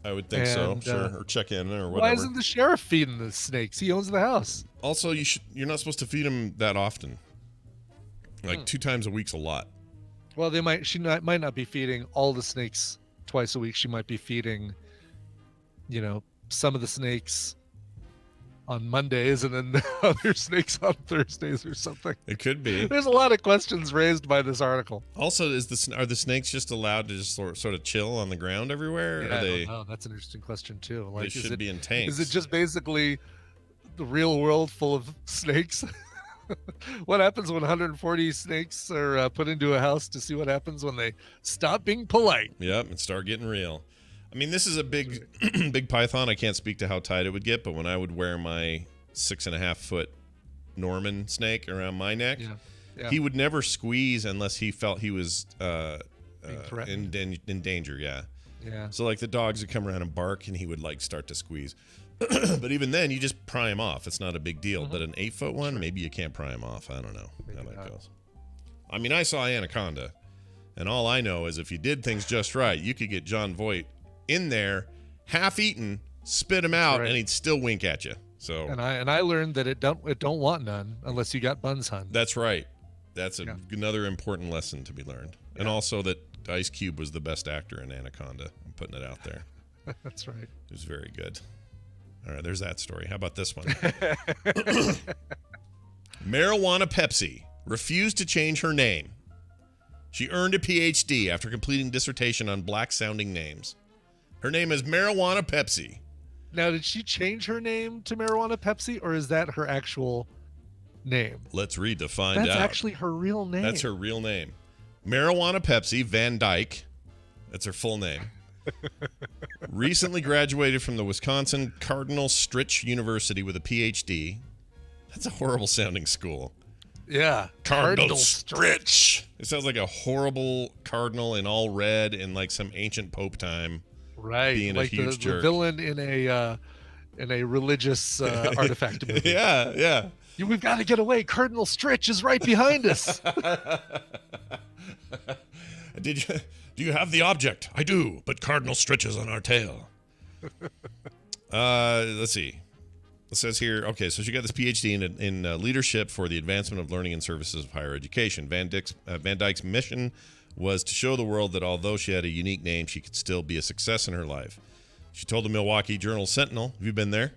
I would think so, sure, or check in or whatever. Why isn't the sheriff feeding the snakes? He owns the house. Also, you're not supposed to feed them that often. Like 2 times a week's a lot. Well, she might not be feeding all the snakes twice a week. She might be feeding, some of the snakes on Mondays and then the other snakes on Thursdays or something. It could be. There's a lot of questions raised by this article. Also, are the snakes just allowed to just sort of chill on the ground everywhere? Yeah, I don't know. That's an interesting question too. Like, they should be in tanks. Is it just basically the real world full of snakes? What happens when 140 snakes are put into a house to see what happens when they stop being polite? Yep, and start getting real. I mean, this is a big python. I can't speak to how tight it would get, but when I would wear my 6.5-foot Norman snake around my neck, he would never squeeze unless he felt he was in danger. Yeah. So like the dogs would come around and bark, and he would like start to squeeze. But even then, you just pry him off. It's not a big deal. But an 8-foot one, maybe you can't pry him off. I don't know how that goes. I mean, I saw Anaconda, and all I know is if you did things just right, you could get John Voight in there, half eaten, spit him out, and he'd still wink at you. So and I learned that it don't want none unless you got buns hun. That's right. That's another important lesson to be learned, and also that Ice Cube was the best actor in Anaconda. I'm putting it out there. That's right. It was very good. All right, there's that story. How about this one? Marijuana Pepsi refused to change her name. She earned a PhD after completing dissertation on black-sounding names. Her name is Marijuana Pepsi. Now, did she change her name to Marijuana Pepsi, or is that her actual name? Let's read to find out. That's actually her real name. That's her real name. Marijuana Pepsi Van Dyke. That's her full name. Recently graduated from the Wisconsin Cardinal Stritch University with a PhD. That's a horrible sounding school. Yeah. Cardinal Stritch. It sounds like a horrible cardinal in all red in like some ancient Pope time. Right. Being like a huge jerk. The villain in a religious artifact movie. Yeah. We've got to get away. Cardinal Stritch is right behind us. Do you have the object? I do, but Cardinal Stritch is on our tail. Let's see. It says here, okay, so she got this PhD in leadership for the advancement of learning and services of higher education. Van Dyke's mission was to show the world that although she had a unique name, she could still be a success in her life. She told the Milwaukee Journal-Sentinel, have you been there?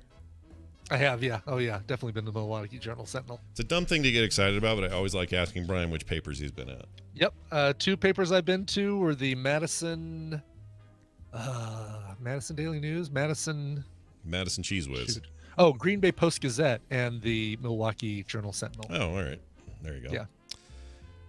I have, yeah. Oh, yeah. Definitely been to the Milwaukee Journal-Sentinel. It's a dumb thing to get excited about, but I always like asking Brian which papers he's been at. Yep. 2 papers I've been to were the Madison Daily News, Madison Cheese Whiz. Oh, Green Bay Post-Gazette and the Milwaukee Journal-Sentinel. Oh, all right. There you go. Yeah.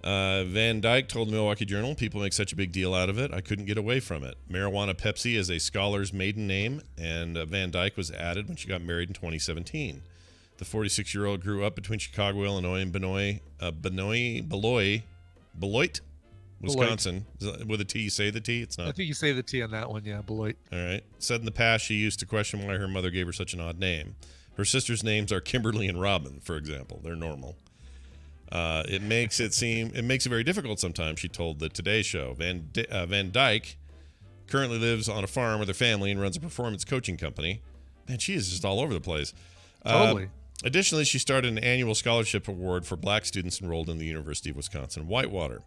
Van Dyke told the Milwaukee Journal, people make such a big deal out of it, I couldn't get away from it. Marijuana Pepsi is a scholar's maiden name, and Van Dyke was added when she got married in 2017. The 46-year-old grew up between Chicago, Illinois, and Beloit, Wisconsin. With a T, you say the T? It's not. I think you say the T on that one, yeah, Beloit. All right. Said in the past she used to question why her mother gave her such an odd name. Her sisters' names are Kimberly and Robin, for example. They're normal. It makes it very difficult sometimes, she told the Today Show. Van Dyke currently lives on a farm with her family and runs a performance coaching company. Man, she is just all over the place. Totally. Additionally, she started an annual scholarship award for black students enrolled in the University of Wisconsin-Whitewater.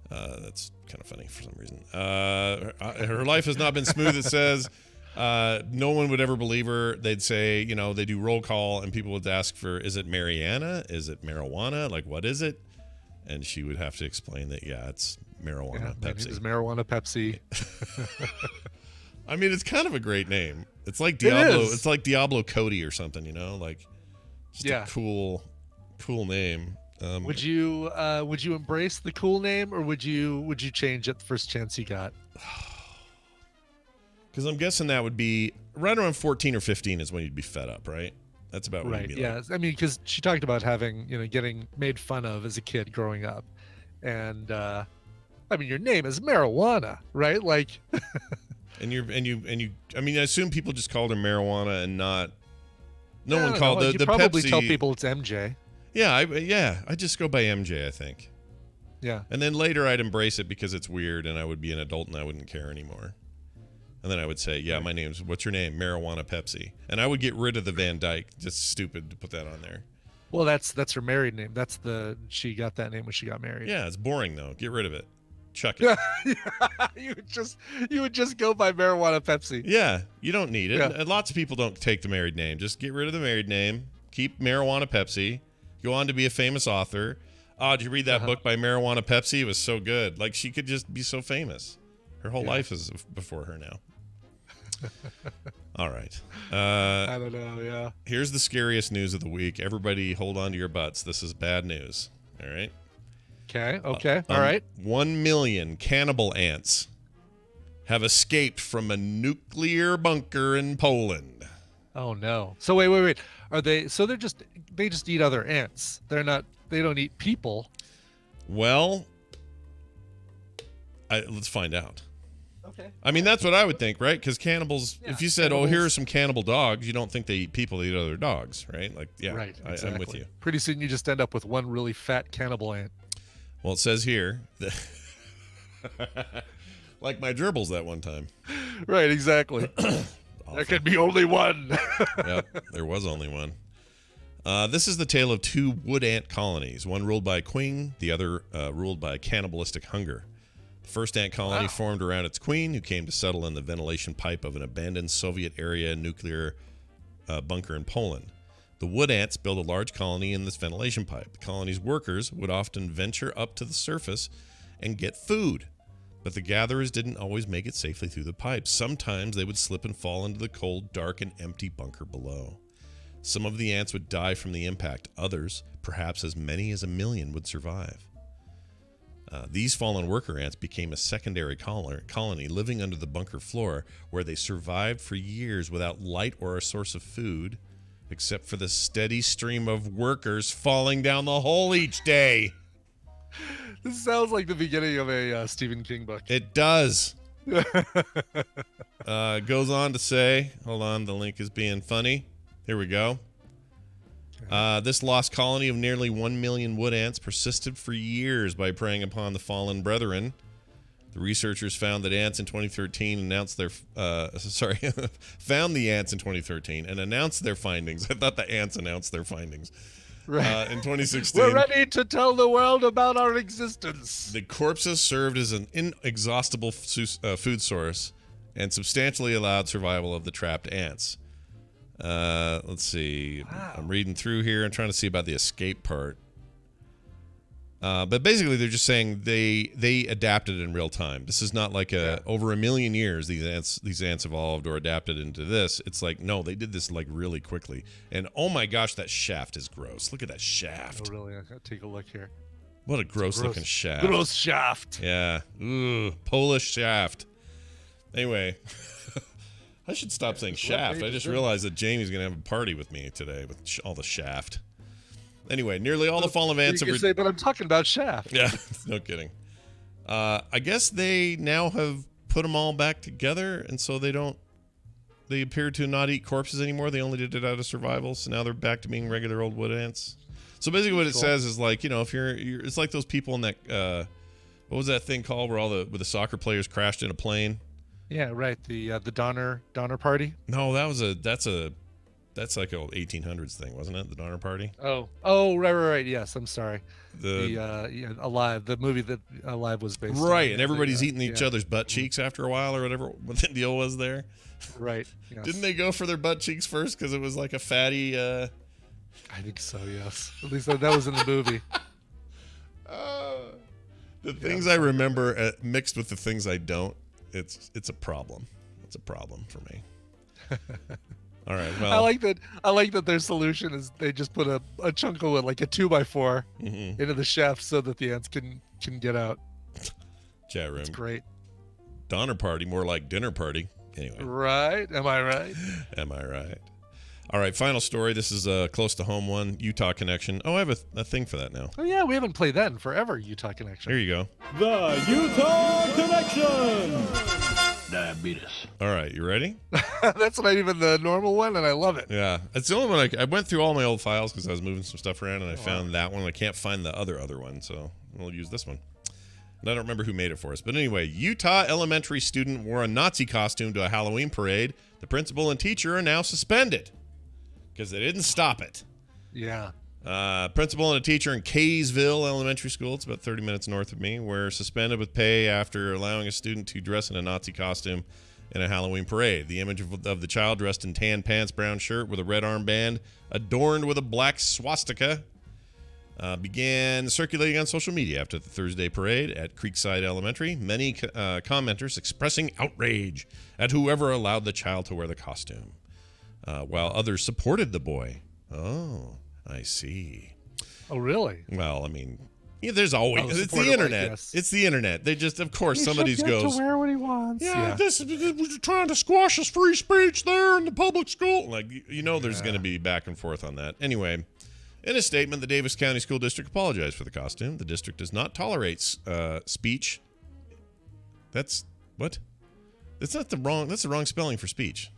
That's kind of funny for some reason. Her life has not been smooth, it says. No one would ever believe her. They'd say, they do roll call and people would ask for, is it Mariana? Is it marijuana? Like, what is it? And she would have to explain that, it's marijuana Pepsi. It's marijuana Pepsi. I mean, it's kind of a great name. It's like Diablo. It's like Diablo Cody or something, like just a cool name. Would you embrace the cool name, or would you change it the first chance you got? Because I'm guessing that would be right around 14 or 15 is when you'd be fed up, right? That's about what you'd be like. I mean, because she talked about having, getting made fun of as a kid growing up. And, I mean, your name is Marijuana, right? Like. I mean, I assume people just called her Marijuana and not. No one called the Pepsi. You probably tell people it's MJ. Yeah, I just go by MJ, I think. Yeah. And then later I'd embrace it because it's weird and I would be an adult and I wouldn't care anymore. And then I would say, my name's, what's your name? Marijuana Pepsi. And I would get rid of the Van Dyke. Just stupid to put that on there. Well, that's her married name. She got that name when she got married. Yeah, it's boring though. Get rid of it. Chuck it. You would just go by Marijuana Pepsi. Yeah, you don't need it. Yeah. Lots of people don't take the married name. Just get rid of the married name. Keep Marijuana Pepsi. Go on to be a famous author. Oh, did you read that book by Marijuana Pepsi? It was so good. Like, she could just be so famous. Her whole life is before her now. All right. I don't know, yeah. Here's the scariest news of the week. Everybody hold on to your butts. This is bad news. All right? Okay. All right. 1 million cannibal ants have escaped from a nuclear bunker in Poland. Oh, no. So wait. Are they, so they just eat other ants. They don't eat people. Well, let's find out. Okay. I mean, that's what I would think, right? Because cannibals, if you said, here are some cannibal dogs, you don't think they eat people, they eat other dogs, right? Like, yeah, right, exactly. I'm with you. Pretty soon you just end up with one really fat cannibal ant. Well, it says here, like my gerbils that one time. Right, exactly. There could be only one. Yep, there was only one. This is the tale of 2 wood ant colonies, one ruled by a queen, the other ruled by cannibalistic hunger. The first ant colony formed around its queen, who came to settle in the ventilation pipe of an abandoned Soviet-era nuclear bunker in Poland. The wood ants built a large colony in this ventilation pipe. The colony's workers would often venture up to the surface and get food, but the gatherers didn't always make it safely through the pipes. Sometimes they would slip and fall into the cold, dark, and empty bunker below. Some of the ants would die from the impact. Others, perhaps as many as 1 million, would survive. These fallen worker ants became a secondary colony living under the bunker floor, where they survived for years without light or a source of food, except for the steady stream of workers falling down the hole each day. This sounds like the beginning of a Stephen King book. It does. Goes on to say, hold on, the link is being funny. Here we go. This lost colony of nearly 1 million wood ants persisted for years by preying upon the fallen brethren. The researchers found that ants in 2013 announced their found the ants in 2013 and announced their findings. I thought the ants announced their findings. Right. In 2016, we're ready to tell the world about our existence. The corpses served as an inexhaustible food source and substantially allowed survival of the trapped ants. Let's see. Wow. I'm reading through here. I'm trying to see about the escape part. But basically, they're just saying they adapted in real time. This is not like over 1 million years these ants evolved or adapted into this. It's like, no, they did this like really quickly. And oh my gosh, that shaft is gross. Look at that shaft. Oh, really? I gotta take a look here. What a gross looking shaft. Gross shaft. Yeah. Ooh, Polish shaft. Anyway, I should stop saying shaft. I just realized that Jamie's gonna have a party with me today with all the shaft. Anyway, nearly all the fallen ants have... say, but I'm talking about Shaft. Yeah, no kidding. I guess they now have put them all back together, and so they appear to not eat corpses anymore. They only did it out of survival, so now they're back to being regular old wood ants. So basically what it says is like, if you're it's like those people in that, what was that thing called where where the soccer players crashed in a plane? Yeah, right. The Donner Party? No, that's like an old 1800s thing, wasn't it? The Donner Party. Oh, right. Yes, I'm sorry. Alive, the movie that Alive was based on. Right, and everybody's eating each other's butt cheeks after a while, or whatever. What the deal was there? Right. Yes. Didn't they go for their butt cheeks first because it was like a fatty? I think so. Yes. At least that was in the movie. The things I remember mixed with the things I don't. It's a problem. It's a problem for me. All right. Well, I like that their solution is they just put a chunk of wood, like a 2x4, into the shaft so that the ants can get out. Chat room. It's great. Donner Party, more like dinner party. Anyway. Right? Am I right? Am I right? All right. Final story. This is a close to home one. Utah Connection. Oh, I have a thing for that now. Oh yeah, we haven't played that in forever. Utah Connection. Here you go. The Utah Connection. Diabetes. All right, you ready? That's not even the normal one, and I love it. Yeah, it's the only one I went through all my old files because I was moving some stuff around, and I found that one. I can't find the other one, so we'll use this one. And I don't remember who made it for us, but anyway, Utah elementary student wore a Nazi costume to a Halloween parade. The principal and teacher are now suspended because they didn't stop it. Yeah. Principal and a teacher in Kaysville Elementary School, it's about 30 minutes north of me, were suspended with pay after allowing a student to dress in a Nazi costume in a Halloween parade. The image of the child dressed in tan pants, brown shirt with a red armband adorned with a black swastika began circulating on social media after the Thursday parade at Creekside Elementary. Many commenters expressing outrage at whoever allowed the child to wear the costume, while others supported the boy. Oh, I see. Oh, really? Well, I mean, there's always it's the internet. It's the internet. They just, of course, somebody goes to wear what he wants. Yeah, this is trying to squash his free speech there in the public school. Like, there's going to be back and forth on that. Anyway, in a statement, the Davis County School District apologized for the costume. The district does not tolerate speech. That's what? That's the wrong spelling for speech.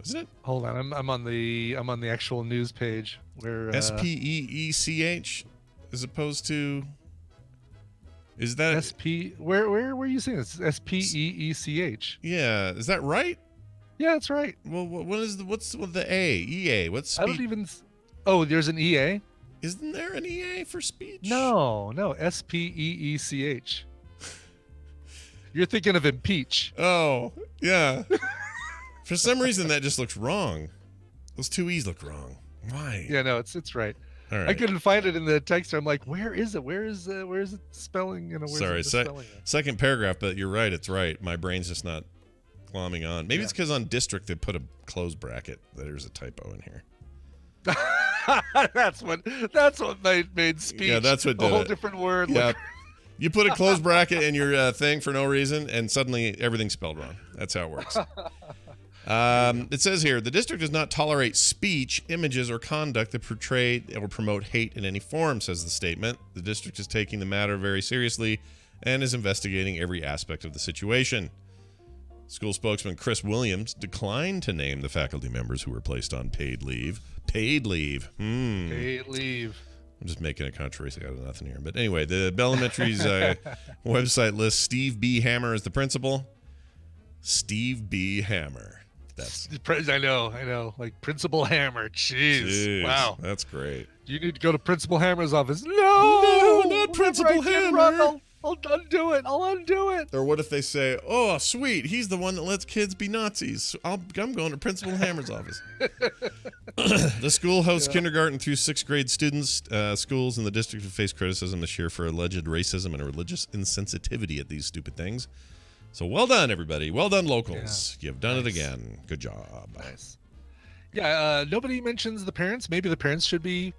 Isn't it? Hold on, I'm on the actual news page where SPEECH as opposed to is that where were you saying this? SPEECH? Yeah, is that right? Yeah, that's right. Well, what's the A? EA? What's I don't even. Oh, there's an EA. Isn't there an EA for speech? No, SPEECH. You're thinking of impeach. Oh, yeah. For some reason, that just looks wrong. Those two E's look wrong. Why? Yeah, no, it's right. All right. I couldn't find it in the text. I'm like, where is it? Where is it spelling? Sorry, second paragraph, but you're right. It's right. My brain's just not glomming on. Maybe it's because on district they put a close bracket. There's a typo in here. That's what made speech. Yeah, that's what a whole different word. Yeah. You put a closed bracket in your thing for no reason, and suddenly everything's spelled wrong. That's how it works. It says here, the district does not tolerate speech, images, or conduct that portray or promote hate in any form, says the statement. The district is taking the matter very seriously and is investigating every aspect of the situation. School spokesman Chris Williams declined to name the faculty members who were placed on paid leave. Paid leave. Paid leave. I'm just making a controversy out of nothing here. But anyway, the Bell Elementary's website lists Steve B. Hammer as the principal. Steve B. Hammer. That's I know. Like Principal Hammer. Jeez. Wow. That's great. You need to go to Principal Hammer's office. No, not Principal Hammer. I'll undo it. I'll undo it. Or what if they say, oh, sweet, he's the one that lets kids be Nazis. I'm going to Principal Hammer's office. The school hosts kindergarten through 6th grade students. Schools in the district have faced criticism this year for alleged racism and religious insensitivity at these stupid things. So well done, everybody. Well done, locals. Yeah. You've done it again. Good job. Nice. Yeah, nobody mentions the parents. Maybe the parents should be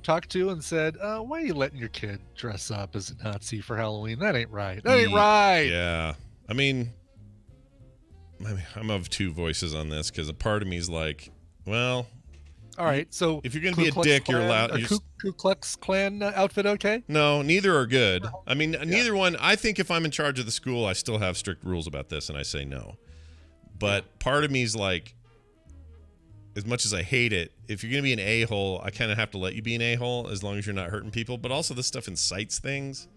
talked to and said, why are you letting your kid dress up as a Nazi for Halloween? That ain't right. That ain't right. Yeah. I mean, I'm of two voices on this because a part of me is like, well, all right. So if you're going to be a dick, you're allowed. Ku Klux Klan outfit, okay? No, neither are good. I mean, neither one. I think if I'm in charge of the school, I still have strict rules about this, and I say no. But part of me is like, as much as I hate it, if you're going to be an a-hole, I kind of have to let you be an a-hole as long as you're not hurting people. But also this stuff incites things.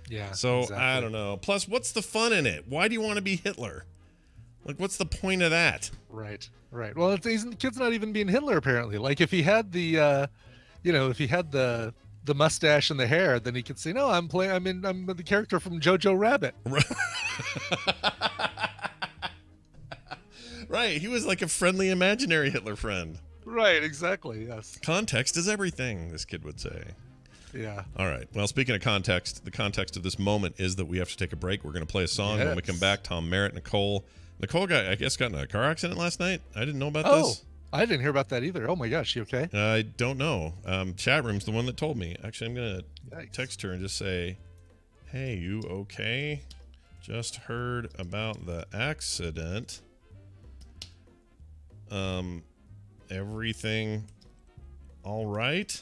Yeah. So, exactly. I don't know. Plus, what's the fun in it? Why do you want to be Hitler? Like, what's the point of that? Right. Well, the kid's not even being Hitler, apparently. Like, if he had the, the mustache and the hair, then he could say, no, I'm the character from Jojo Rabbit. Right, he was like a friendly imaginary Hitler friend. Right, exactly, yes. Context is everything, this kid would say. Yeah. All right, well, speaking of context, the context of this moment is that we have to take a break. We're going to play a song. When we come back, Tom Merritt, Nicole got in a car accident last night. I didn't know about this. I didn't hear about that either. Oh my gosh, she okay? I don't know. Chat room's the one that told me. Actually, I'm going to text her and just say, hey, you okay? Just heard about the accident. Everything all right?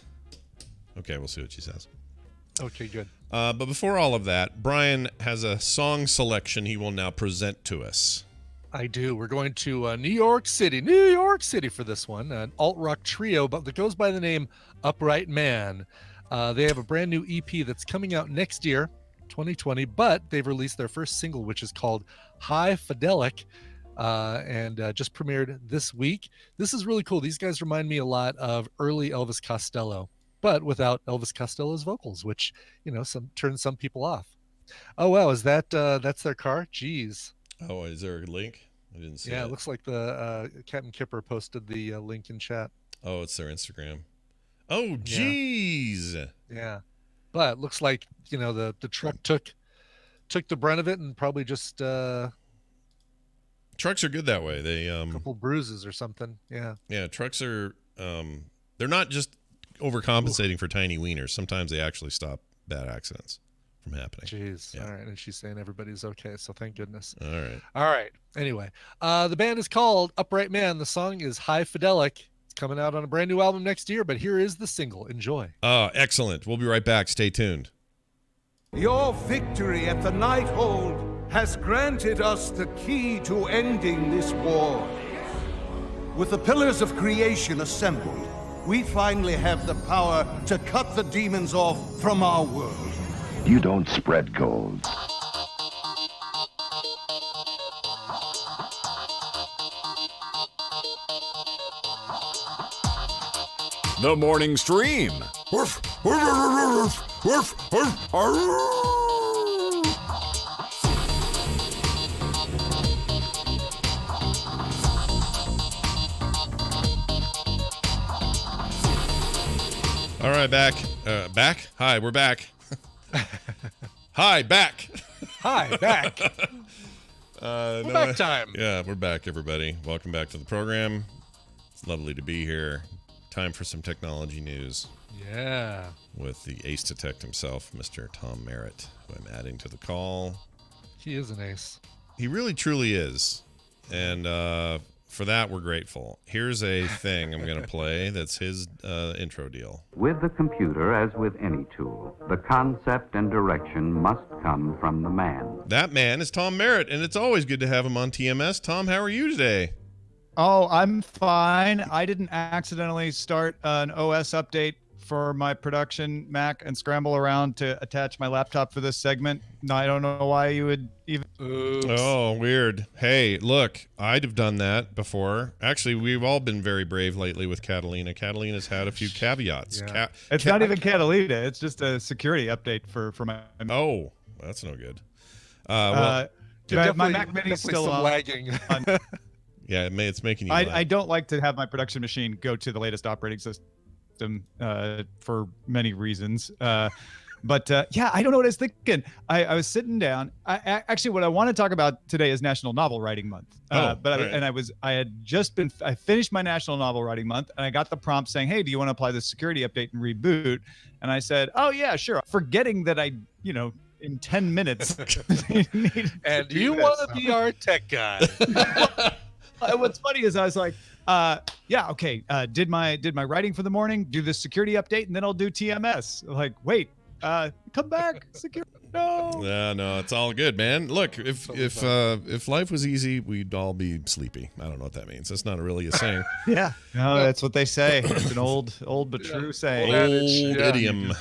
Okay, we'll see what she says. Okay, good. But before all of that, Brian has a song selection he will now present to us. I do. We're going to New York City for this one. An alt-rock trio that goes by the name Upright Man. They have a brand new EP that's coming out next year, 2020, but they've released their first single, which is called High Fidelic. And just premiered this week. This is really cool. These guys remind me a lot of early Elvis Costello, but without Elvis Costello's vocals, which turns some people off. Oh wow, is that's their car? Jeez. Oh, is there a link? I didn't see. Yeah, it looks like the Captain Kipper posted the link in chat. Oh, it's their Instagram. Oh, jeez. Yeah, but it looks like the truck took the brunt of it and probably just. Trucks are good that way. They a couple bruises or something. Yeah, trucks are they're not just overcompensating for tiny wieners. Sometimes they actually stop bad accidents from happening. Jeez. Yeah. All right, and she's saying everybody's okay, so thank goodness. All right. Anyway, the band is called Upright Man. The song is High Fidelic. It's coming out on a brand new album next year, but here is the single. Enjoy. Excellent. We'll be right back. Stay tuned. Your victory at the Nighthold has granted us the key to ending this war. With the pillars of creation assembled, we finally have the power to cut the demons off from our world. You don't spread gold. The morning stream. Woof, woof, woof, woof, woof, woof. All right, back. Hi, we're back. Hi, back. Hi, back. We're back time. Yeah, we're back, everybody. Welcome back to the program. It's lovely to be here. time for some technology news. Yeah. With the ace to tech himself, Mr. Tom Merritt, who I'm adding to the call. He is an ace. He really, truly is. And for that, we're grateful. Here's a thing I'm going to play that's his intro deal. With the computer, as with any tool, the concept and direction must come from the man. That man is Tom Merritt, and it's always good to have him on TMS. Tom, how are you today? Oh, I'm fine. I didn't accidentally start an OS update for my production Mac and scramble around to attach my laptop for this segment. No, I don't know why you would even... Oops. Oh, weird. Hey, look, I'd have done that before. Actually, we've all been very brave lately with Catalina. Catalina's had a few caveats. Yeah. It's not even Catalina. It's just a security update for my... Oh, that's no good. My Mac Mini is still lagging. Yeah, it's making you I don't like to have my production machine go to the latest operating system for many reasons. But yeah, I don't know what I was thinking. I was sitting down. Actually, what I want to talk about today is National Novel Writing Month. I finished my National Novel Writing Month, and I got the prompt saying, "Hey, do you want to apply the security update and reboot?" And I said, "Oh yeah, sure." Forgetting that in 10 minutes. And you want to be our tech guy. What's funny is I was like, yeah, okay. Did my writing for the morning, do the security update, and then I'll do TMS. Like, wait, come back, security. No. Yeah, no, it's all good, man. Look, if life was easy, we'd all be sleepy. I don't know what that means. That's not really a saying. Yeah, no, that's what they say. It's an old but true saying. Old idiom.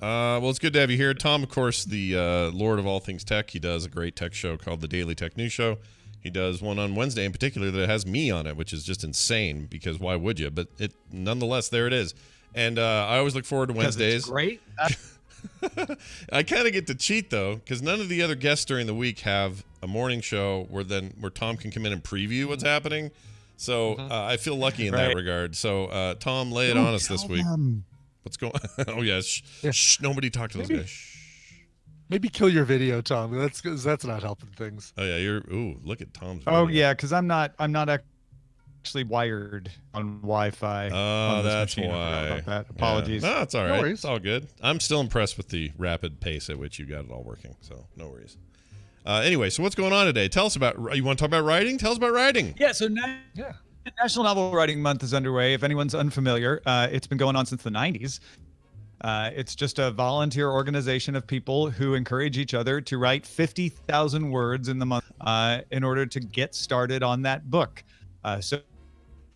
Well, it's good to have you here, Tom. Of course, the Lord of all things tech. He does a great tech show called the Daily Tech News Show. He does one on Wednesday in particular that has me on it, which is just insane because why would you? But nonetheless, there it is. And I always look forward to Wednesdays. It's great. I kind of get to cheat though, because none of the other guests during the week have a morning show where Tom can come in and preview what's happening. So I feel lucky in that regard. So Tom, lay it on us this week. What's going? Oh yeah, shh, nobody talk to those guys. Shh. Maybe kill your video, Tom. That's not helping things. Oh yeah, look at Tom's video. Oh yeah, because I'm not actually wired on Wi-Fi. Oh, that's why. That. Apologies. Yeah. No, it's all right. No, it's all good. I'm still impressed with the rapid pace at which you got it all working. So no worries. Anyway, so what's going on today? Tell us about. You want to talk about writing? Tell us about writing. Yeah. So National Novel Writing Month is underway. If anyone's unfamiliar, it's been going on since the 90s. It's just a volunteer organization of people who encourage each other to write 50,000 words in the month in order to get started on that book. So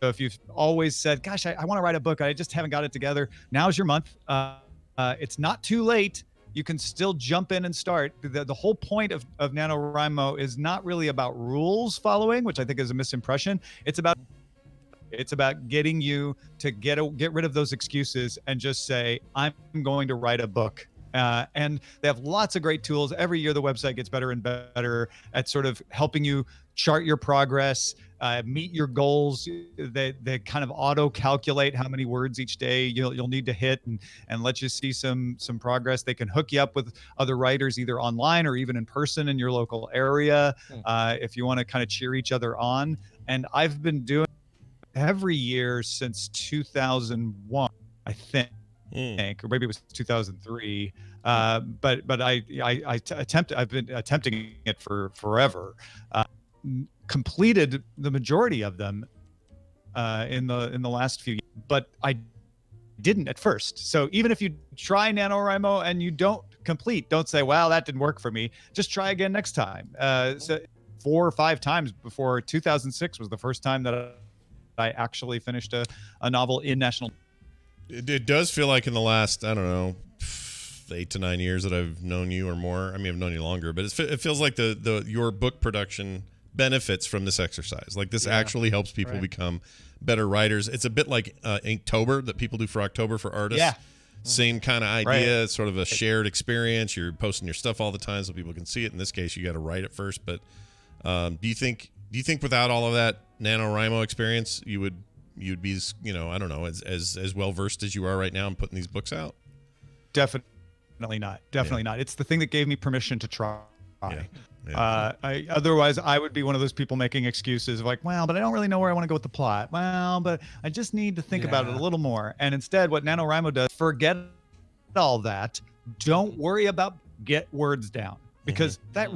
if you've always said, gosh, I want to write a book, I just haven't got it together, now's your month. It's not too late. You can still jump in and start. The whole point of NaNoWriMo is not really about rules following, which I think is a misimpression. It's about getting you to get rid of those excuses and just say, I'm going to write a book. And they have lots of great tools. Every year, the website gets better and better at sort of helping you chart your progress, meet your goals. They kind of auto-calculate how many words each day you'll need to hit and let you see some progress. They can hook you up with other writers, either online or even in person in your local area, if you want to kind of cheer each other on. And I've been doing every year since 2001, I think, or maybe it was 2003. But I've been attempting it for forever. Completed the majority of them in the last few years, but I didn't at first. So even if you try NaNoWriMo and you don't complete, don't say, "Wow, that didn't work for me." Just try again next time. So 4 or 5 times before 2006 was the first time that I actually finished a novel in National. It does feel like in the last, I don't know, 8 to 9 years that I've known you or more. I mean, I've known you longer, but it feels like your book production benefits from this exercise. Like this actually helps people become better writers. It's a bit like Inktober that people do for October for artists. Yeah. Same kind of idea. It's sort of a shared experience. You're posting your stuff all the time so people can see it. In this case, you got to write it first. But do you think without all of that NaNoWriMo experience, you'd be, I don't know, as well versed as you are right now in putting these books out? Definitely not. Definitely not. It's the thing that gave me permission to try. Yeah. Otherwise, I would be one of those people making excuses of like, well, but I don't really know where I want to go with the plot. Well, but I just need to think about it a little more. And instead, what NaNoWriMo does, forget all that. Don't worry about get words down, because that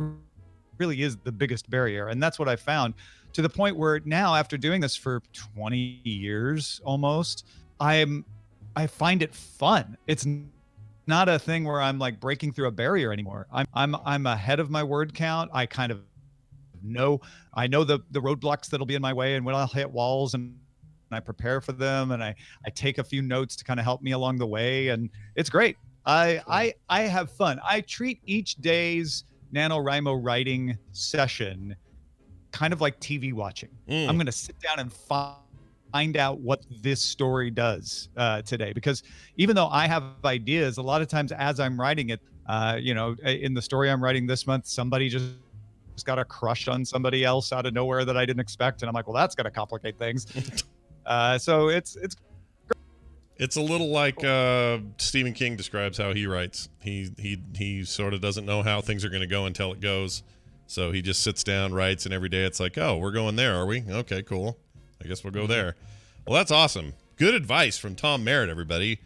really is the biggest barrier. And that's what I found, to the point where now, after doing this for 20 years almost, I find it fun. It's not a thing where I'm like breaking through a barrier anymore. I'm ahead of my word count. I kind of know the roadblocks that'll be in my way and when I'll hit walls, and I prepare for them, and I take a few notes to kind of help me along the way, and it's great. I have fun. I treat each day's NaNoWriMo writing session kind of like TV watching. I'm going to sit down and find out what this story does today, because even though I have ideas, a lot of times as I'm writing it, in the story I'm writing this month, somebody just got a crush on somebody else out of nowhere that I didn't expect, and I'm like, well, that's going to complicate things. So it's a little like Stephen King describes how he writes. He sort of doesn't know how things are going to go until it goes, so he just sits down, writes, and every day it's like, oh, we're going there, are we? Okay, cool. I guess we'll go there. Well, that's awesome. Good advice from Tom Merritt, everybody.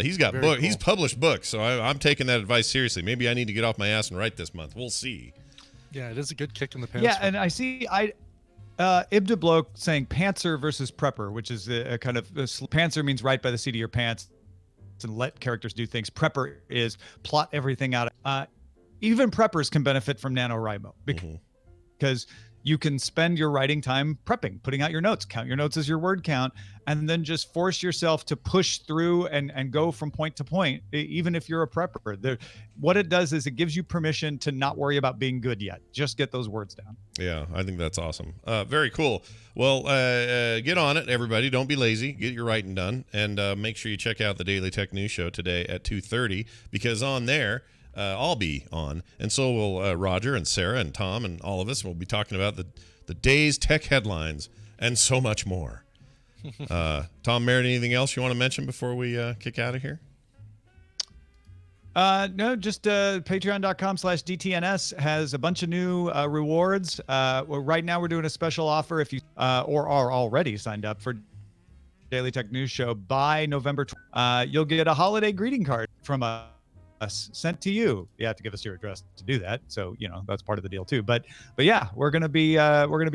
He's got Cool. He's published books, so I'm taking that advice seriously. Maybe I need to get off my ass and write this month. We'll see. Yeah, it is a good kick in the pants. Yeah, and I see Ibda Bloke saying pantser versus prepper, which is a kind of pantser means right by the seat of your pants and let characters do things. Prepper is plot everything out. Even preppers can benefit from NaNoWriMo because you can spend your writing time prepping, putting out your notes, count your notes as your word count, and then just force yourself to push through and go from point to point, even if you're a prepper. What it does is it gives you permission to not worry about being good yet. Just get those words down. Yeah, I think that's awesome. Very cool. Well, get on it, everybody. Don't be lazy. Get your writing done. And make sure you check out the Daily Tech News Show today at 2:30, because on there, I'll be on, and so will Roger and Sarah and Tom and all of us. We'll be talking about the day's tech headlines and so much more. Tom Merritt, anything else you want to mention before we kick out of here? No, just patreon.com/DTNS has a bunch of new rewards. Right now we're doing a special offer. If you or are already signed up for Daily Tech News Show by November, you'll get a holiday greeting card from us sent to you. You have to give us your address to do that, so that's part of the deal too. But yeah, we're gonna be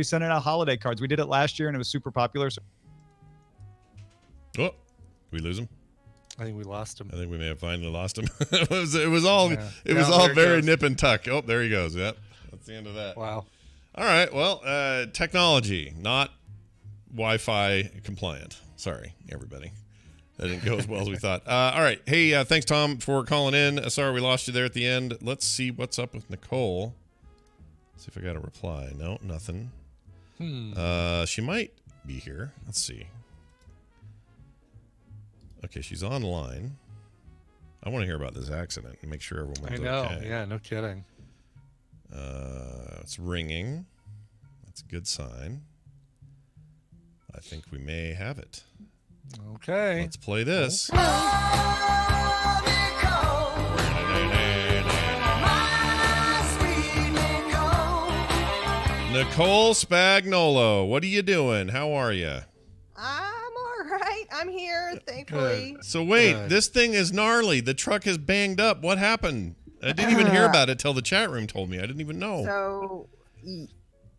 sending out holiday cards. We did it last year and it was super popular. So... Oh, we lose him. I think we lost him. I think we may have finally lost him. it was all very nip and tuck. Oh, there he goes. Yep, that's the end of that. Wow. All right. Well, technology, not Wi-Fi compliant. Sorry, everybody. That didn't go as well as we thought. All right. Hey, thanks, Tom, for calling in. Sorry we lost you there at the end. Let's see what's up with Nicole. See if I got a reply. No, nothing. She might be here. Let's see. Okay, she's online. I want to hear about this accident and make sure everyone's okay. I know. Yeah, no kidding. It's ringing. That's a good sign. I think we may have it. Okay. Let's play this. Nicole Spagnolo, what are you doing? How are you? I'm all right. I'm here, thankfully. Good. So wait, this thing is gnarly. The truck is banged up. What happened? I didn't even hear about it till the chat room told me. I didn't even know.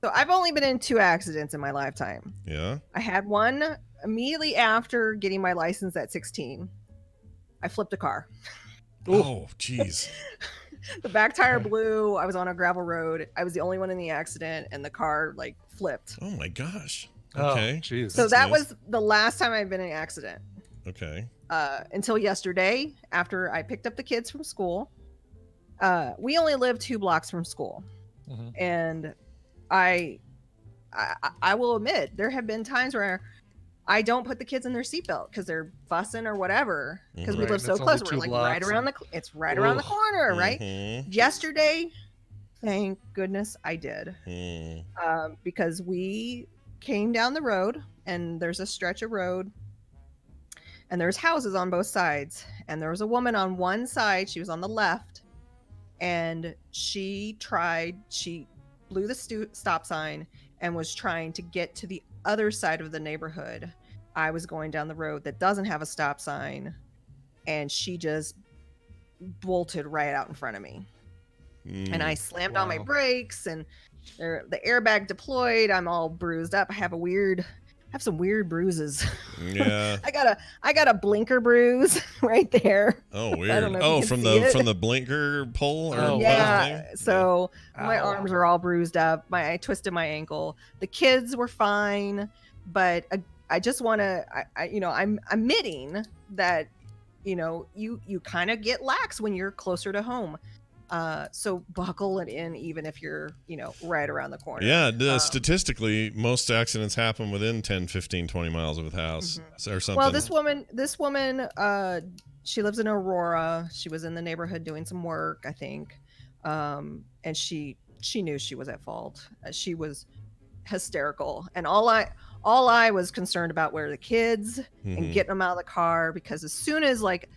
So I've only been in 2 accidents in my lifetime. Yeah. I had one immediately after getting my license at 16. I flipped a car. Oh, jeez. The back tire blew. I was on a gravel road. I was the only one in the accident, and the car flipped. Oh my gosh. Okay. Jeez. So that was the last time I've been in an accident. Okay. Until yesterday, after I picked up the kids from school. We only live 2 blocks from school, and I will admit there have been times where I don't put the kids in their seatbelt because they're fussing or whatever, because we live so close. We're right around the corner, right? Yesterday, thank goodness I did, because we came down the road and there's a stretch of road and there's houses on both sides, and there was a woman on one side. She was on the left, and she blew the stop sign and was trying to get to the other side of the neighborhood. I was going down the road that doesn't have a stop sign, and she just bolted right out in front of me. And I slammed on my brakes, and the airbag deployed. I'm all bruised up. I have some weird bruises. Yeah. I got a blinker bruise right there. Oh, weird. Oh, from the blinker pole? Or yeah. So my arms are all bruised up. I twisted my ankle. The kids were fine, but I just want to, I'm admitting that, you kind of get lax when you're closer to home. So buckle it in, even if you're, right around the corner. Yeah. Statistically, most accidents happen within 10, 15, 20 miles of the house or something. Well, this woman, she lives in Aurora. She was in the neighborhood doing some work, I think. And she knew she was at fault. She was hysterical. And all I was concerned about were the kids and getting them out of the car, because as soon as like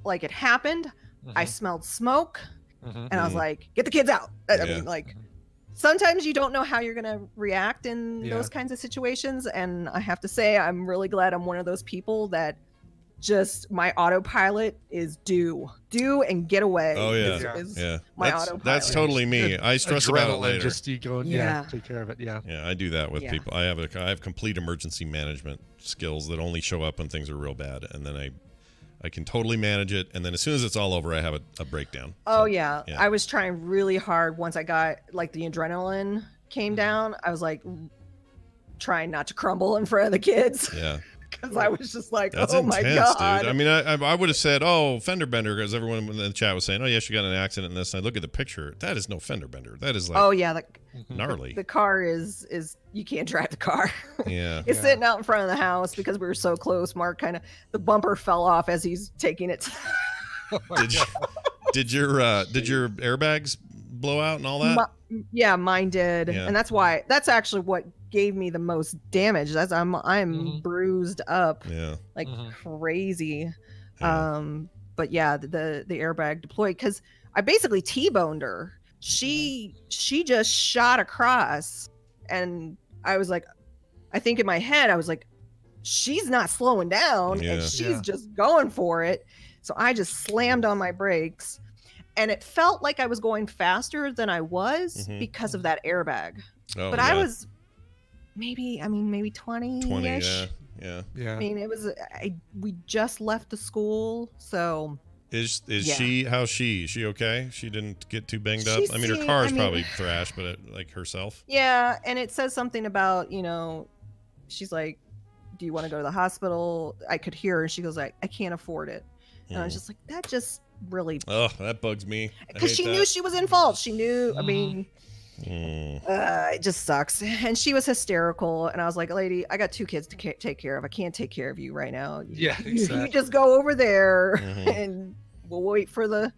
it happened, I smelled smoke. And I was like, get the kids out. I mean, sometimes you don't know how you're going to react in those kinds of situations. And I have to say, I'm really glad I'm one of those people that just my autopilot is do and get away. Oh, yeah. My autopilot. That's totally me. I stress about it later. Just you go and take care of it. Yeah. Yeah, I do that with people. I have complete emergency management skills that only show up when things are real bad. And then I can totally manage it, and then as soon as it's all over, I have a breakdown. Oh, yeah. I was trying really hard once I got, the adrenaline came down. I was, trying not to crumble in front of the kids. Yeah. Because I was just like, that's intense, my God. Dude. I mean, I would have said, fender bender, because everyone in the chat was saying, oh, yes, you got in an accident and this. And I look at the picture. That is no fender bender. That is gnarly. The car is you can't drive the car. Yeah. It's sitting out in front of the house because we were so close. Mark the bumper fell off as he's taking it. Did your airbags blow out and all that? Mine did. Yeah. And that's actually what gave me the most damage. That's I'm bruised up crazy. Yeah. But yeah, the airbag deployed because I basically T-boned her. She just shot across, and I was like, I think in my head I was like, she's not slowing down, and she's just going for it. So I just slammed on my brakes, and it felt like I was going faster than I was because of that airbag. Oh, but I was maybe 20-ish. Yeah. I mean, it was we just left the school, so is she? How's she? Is she okay? She didn't get too banged up. I mean, her car's probably thrashed, but herself. Yeah, and it says something about she's like, "Do you want to go to the hospital?" I could hear her. She goes like, "I can't afford it," and I was just like, "That just really." Oh, that bugs me. Because she knew she was in fault. She knew. I mean. It just sucks. And she was hysterical, and I was like, lady, I got 2 kids to take care of. I can't take care of you right now. Yeah, exactly. You just go over there and we'll wait for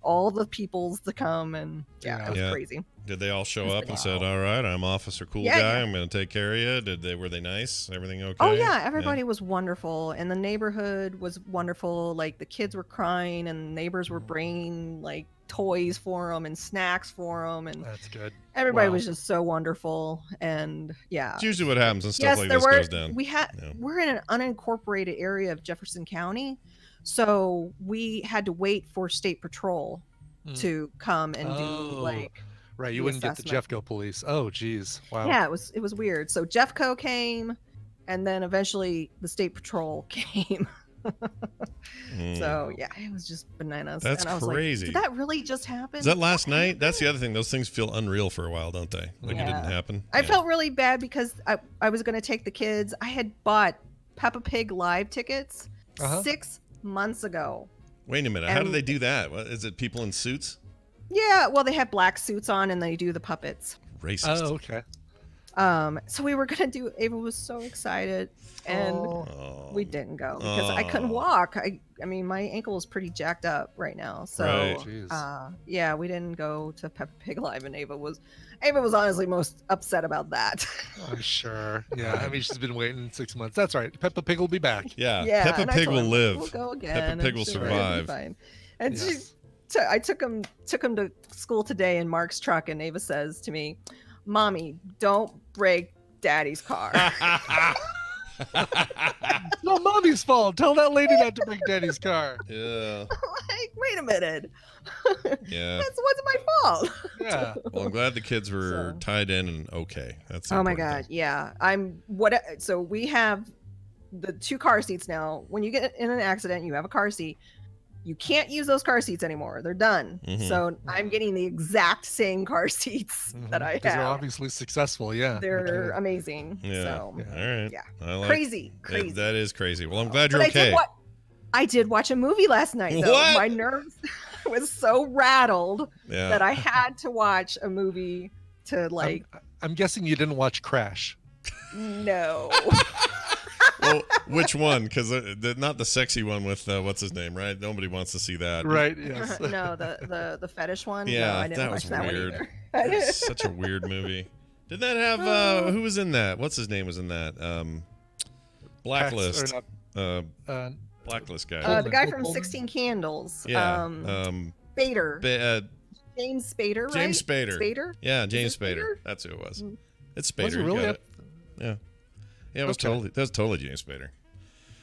all the peoples to come. And it was crazy. Did they all show up and said, all right, I'm Officer Cool Guy, I'm going to take care of you? Were they nice? Everything okay? Oh yeah, everybody was wonderful, and the neighborhood was wonderful. Like, the kids were crying, and neighbors were bringing toys for them and snacks for them, and that's good. Everybody was just so wonderful, and it's usually what happens when stuff like this goes down. We're in an unincorporated area of Jefferson County, so we had to wait for State Patrol to come and do right. You wouldn't assessment. Get the Jeffco police. Oh, geez. Wow. Yeah, it was weird. So Jeffco came, and then eventually the State Patrol came. So yeah, it was just bananas. That's and I was crazy. Like, did that really just happen? Is that last night? That's the other thing. Those things feel unreal for a while, don't they? Like it didn't happen. I felt really bad because I was going to take the kids. I had bought Peppa Pig live tickets 6 months ago. Wait a minute. How do they do that? What, is it people in suits? Yeah, well, they have black suits on and they do the puppets. Racist. Oh, okay. So we were gonna do. Ava was so excited, and we didn't go because I couldn't walk. I mean, my ankle is pretty jacked up right now. So, yeah, we didn't go to Peppa Pig Live, and Ava was honestly most upset about that. I'm sure. Yeah, I mean, she's been waiting 6 months. That's right. Peppa Pig will be back. Yeah, Peppa Pig will live. We'll go again. Peppa Pig will survive. Fine. And I took him to school today in Mark's truck, and Ava says to me, "Mommy, don't break Daddy's car." No, Mommy's fault. Tell that lady not to break Daddy's car. Yeah. Like, wait a minute. Yeah. That's what's my fault. Yeah. Well, I'm glad the kids were tied in and okay. That's the Oh my important God. Yeah. So we have the 2 car seats now. When you get in an accident, you have a car seat. You can't use those car seats anymore. They're done. Mhm. So I'm getting the exact same car seats that I Because have. they're obviously successful. Yeah. They're amazing. Yeah. So, All right. yeah. I like Crazy. That is crazy. Well, I'm glad you're But okay. I did watch a movie last night, though. What? My nerves was so rattled Yeah. that I had to watch a movie to like. I'm guessing you didn't watch Crash. No. Well, which one? Because not the sexy one with what's his name, right? Nobody wants to see that. Right. Yes. No, the fetish one. Yeah, no, I didn't that watch was that weird. one either. It's such a weird movie. Did that have who was in that? What's his name was in that? Blacklist. Blacklist guy. The guy from 16 Candles. Yeah. Spader. James Spader, right? James Spader. Spader? Yeah, James Spader. That's who it was. It's Spader. Was it you really? got it. Yeah. Yeah, it was Okay. totally James Spader.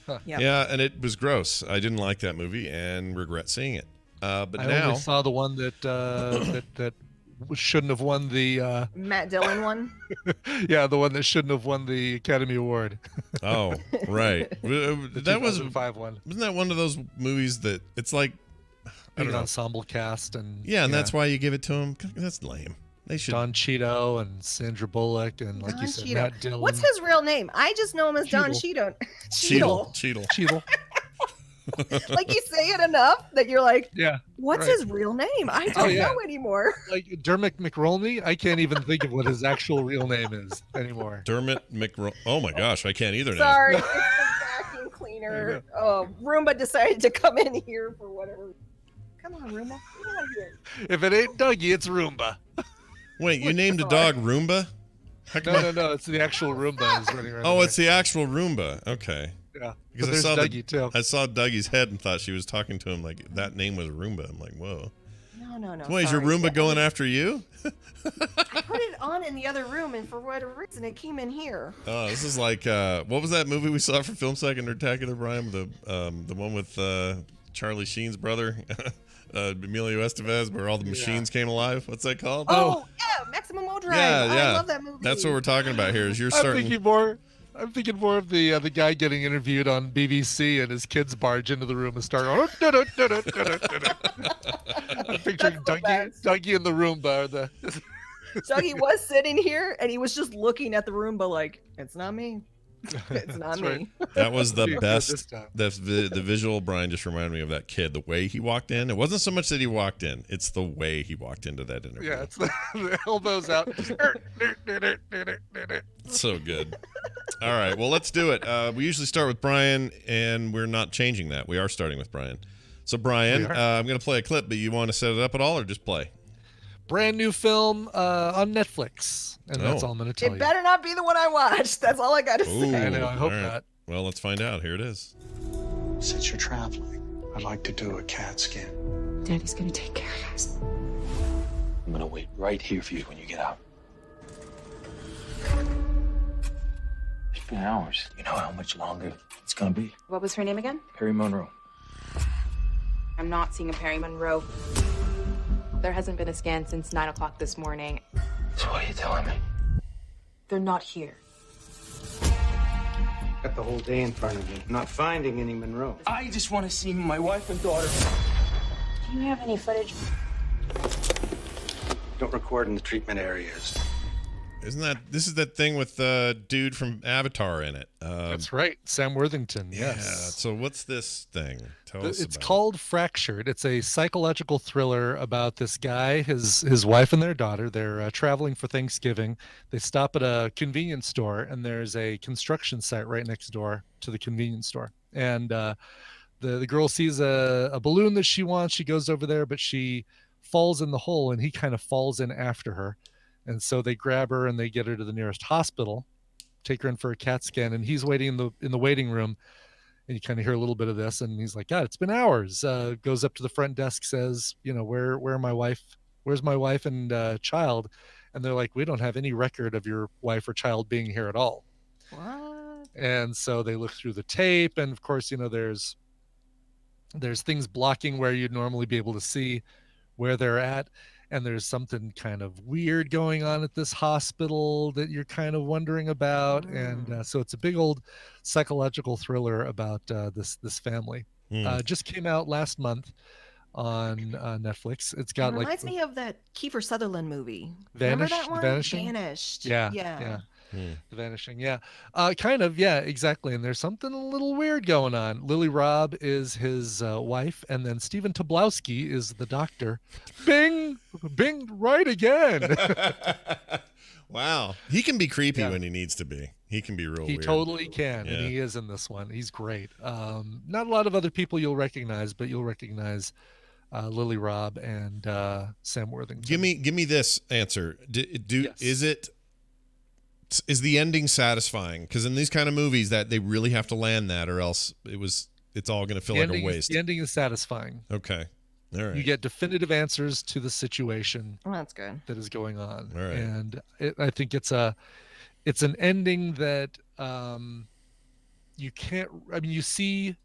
Huh. Yep. Yeah, and it was gross. I didn't like that movie and regret seeing it. But I now only saw the one that that shouldn't have won the. Matt Dillon one. Yeah, the one that shouldn't have won the Academy Award. Oh, right. That was 2005 one. Wasn't that one of those movies that it's like I don't know. Ensemble cast and Yeah, and that's why you give it to him. That's lame. They should. Don Cheadle and Sandra Bullock and like Don you said, Cheadle. Matt Dillon. What's his real name? I just know him as Don Cheadle. Cheadle. Cheadle. Like you say it enough that you're like, Yeah. what's right. his real name? I don't yeah. know anymore. Like Dermot McRolney? I can't even think of what his actual real name is anymore. Dermot Oh my gosh, I can't either now. Sorry, it's the vacuum cleaner. Oh, Roomba decided to come in here for whatever. Come on, Roomba. Come on here. If it ain't Dougie, it's Roomba. Wait, you named a dog Roomba? No. It's the actual Roomba is running around. Oh, it's the actual Roomba. Okay. Yeah. Because But there's Dougie too. I saw Dougie's head and thought she was talking to him like that name was Roomba. I'm like, whoa. No. Wait, is your sorry. Roomba going after you? I put it on in the other room, and for whatever reason, it came in here. Oh, this is like what was that movie we saw for Film Sack and Nerdtacular, Brian? The one with Charlie Sheen's brother, Emilio Estevez, where all the machines came alive. What's that called? Oh, yeah, Maximum Overdrive. Yeah. I love that movie. That's what we're talking about here. Is you're I'm starting. thinking more of the guy getting interviewed on BBC and his kids barge into the room and start going. I'm picturing Dougie in the Roomba. Dougie was sitting here, and he was just looking at the Roomba like, it's not me. It's not me. Right. That was the This best. time. The visual, Brian, just reminded me of that kid. The way he walked in. It wasn't so much that he walked in. It's the way he walked into that interview. Yeah, it's the elbows out. So good. All right. Well, let's do it. We usually start with Brian, and we're not changing that. We are starting with Brian. So, Brian, I'm going to play a clip, but you want to set it up at all or just play? Brand new film on Netflix. And that's all I'm going to tell It you. better not be the one I watched. That's all I got to say. I know, I hope all right. not. Well, let's find out. Here it is. Since you're traveling, I'd like to do a CAT scan. Daddy's gonna take care of us. I'm gonna wait right here for you when you get out. It's been hours. You know how much longer it's gonna be? What was her name again? Perry Monroe. I'm not seeing a Perry Monroe. There hasn't been a scan since 9 o'clock this morning. So what are you telling me? They're not here. Got the whole day in front of you. Not finding any Monroe. I just want to see my wife and daughter. Do you have any footage? Don't record in the treatment areas. This is that thing with the dude from Avatar in it. That's right. Sam Worthington. Yeah. Yes. So what's this thing? Tell us It's about called Fractured. It's a psychological thriller about this guy, his wife and their daughter. They're traveling for Thanksgiving. They stop at a convenience store, and there's a construction site right next door to the convenience store. And the girl sees a balloon that she wants. She goes over there, but she falls in the hole, and he kind of falls in after her. And so they grab her and they get her to the nearest hospital, take her in for a CAT scan, and he's waiting in the waiting room. And you kind of hear a little bit of this, and he's like, God, it's been hours. Goes up to the front desk, says, where's my wife and child? And they're like, we don't have any record of your wife or child being here at all. What? And so they look through the tape, and of course, there's things blocking where you'd normally be able to see where they're at. And there's something kind of weird going on at this hospital that you're kind of wondering about. And so it's a big old psychological thriller about this family. Just came out last month on Netflix. It's got reminds me of that Kiefer Sutherland movie. Remember that one? Vanished. Yeah. The Vanishing, yeah. Kind of, yeah, exactly. And there's something a little weird going on. Lily Robb is his wife, and then Stephen Tobolowsky is the doctor. Bing, right again. Wow. He can be creepy when he needs to be. He can be real weird. He totally can, and he is in this one. He's great. Not a lot of other people you'll recognize, but you'll recognize Lily Robb and Sam Worthington. Give me this answer. Yes. Is the ending satisfying? Because in these kind of movies, that they really have to land that, or else it's all going to feel like a waste. The ending is satisfying. Okay, all right. You get definitive answers to the situation. Well, that's good. That is going on, all right. And I think it's an ending that you can't. I mean, you see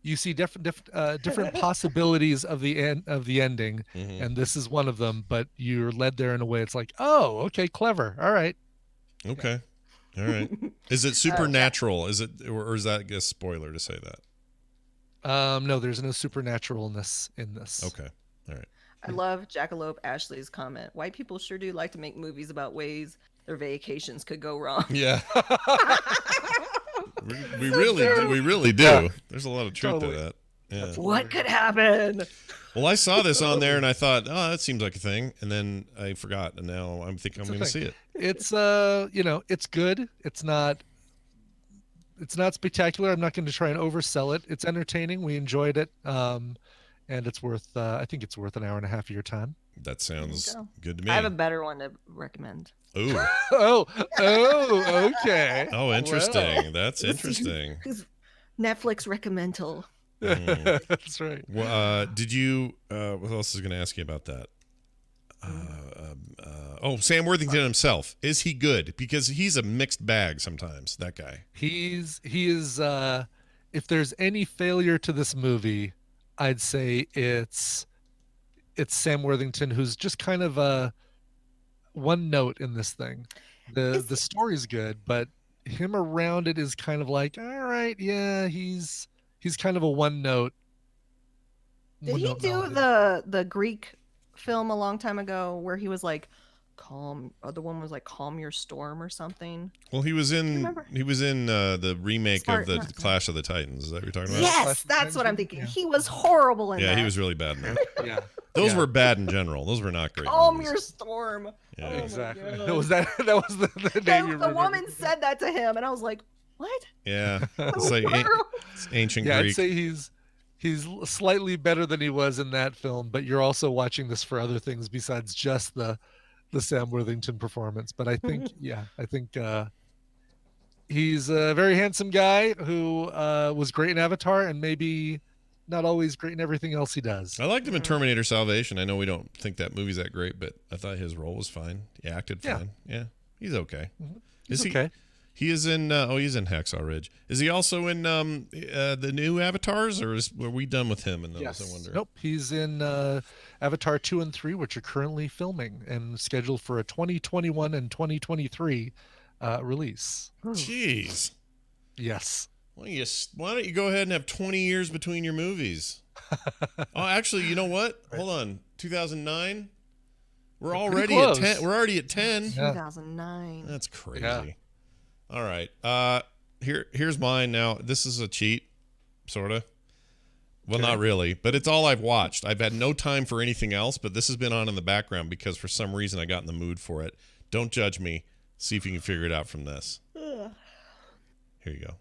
different possibilities of the ending, and this is one of them. But you're led there in a way. It's like, oh, okay, clever. All right. Okay. All right. Is it supernatural? Is it, or is that a spoiler to say that? No, there's no supernaturalness in this. Okay. All right. I love Jackalope Ashley's comment. White people sure do like to make movies about ways their vacations could go wrong. Yeah. we really do. Yeah. There's a lot of truth to that. Yeah. What could happen? Well, I saw this on there and I thought, oh, that seems like a thing, and then I forgot, and now I'm thinking I'm going to see it. It's it's good. It's not spectacular. I'm not going to try and oversell it. It's entertaining. We enjoyed it, and it's worth. I think it's worth an hour and a half of your time. That sounds good to me. I have a better one to recommend. Ooh. Okay. Oh, interesting. Well. That's interesting. Netflix recommendal. That's right. Well, did you? What else is going to ask you about that? Sam Worthington himself, is he good? Because he's a mixed bag sometimes. That guy. He is. If there's any failure to this movie, I'd say it's Sam Worthington, who's just kind of a one note in this thing. The story's good, but him around it is kind of like, all right, yeah, he's kind of a one note. Did he do the Greek film a long time ago where he was like calm, or the one was like Calm Your Storm or something? Well, he was in the remake of the Clash of the Titans. Is that what you're talking about? Yes, that's what I'm thinking. Yeah. He was horrible in that. Yeah, he was really bad in that. Yeah. Those were bad in general. Those were not great. Calm Your Storm. Yeah, exactly. That was the name. The woman said that to him, and I was like, what? Yeah. It's like it's ancient Greek. I'd say he's slightly better than he was in that film, but you're also watching this for other things besides just the Sam Worthington performance. But I think he's a very handsome guy who was great in Avatar, and maybe not always great in everything else he does. I liked him in Terminator Salvation. I know we don't think that movie's that great, but I thought his role was fine. He acted fine. Yeah, he's okay. Mm-hmm. He's okay. He is in. He's in Hacksaw Ridge. Is he also in the new Avatars, or are we done with him in those? Yes. I wonder. Nope. He's in Avatar 2 and 3, which are currently filming and scheduled for a 2021 and 2023 release. Jeez. Yes. Why don't you go ahead and have 20 years between your movies? Oh, actually, you know what? Right. Hold on. 2009. We're already at 10. We're already at 10. Yeah. 2009. That's crazy. Yeah. All right. Here's mine now. This is a cheat, sort of. Well, not really, but it's all I've watched. I've had no time for anything else, but this has been on in the background because for some reason I got in the mood for it. Don't judge me. See if you can figure it out from this. Here you go.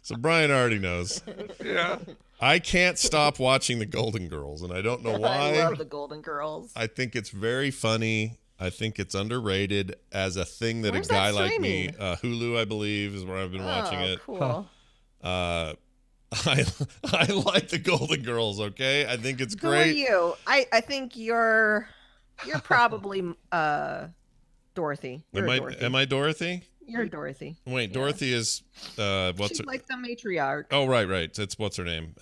So Brian already knows. Yeah. I can't stop watching the Golden Girls, and I don't know why. I love the Golden Girls. I think it's very funny. I think it's underrated as a thing that Where's a guy that like me, streaming? Hulu, I believe, is where I've been watching it. Cool. I like the Golden Girls. Okay, I think it's Who are great. you? I think you're probably Dorothy. You're Dorothy. Am I Dorothy? You're Dorothy. Wait, Dorothy is what's She's her? like the matriarch. Oh, right. It's what's her name?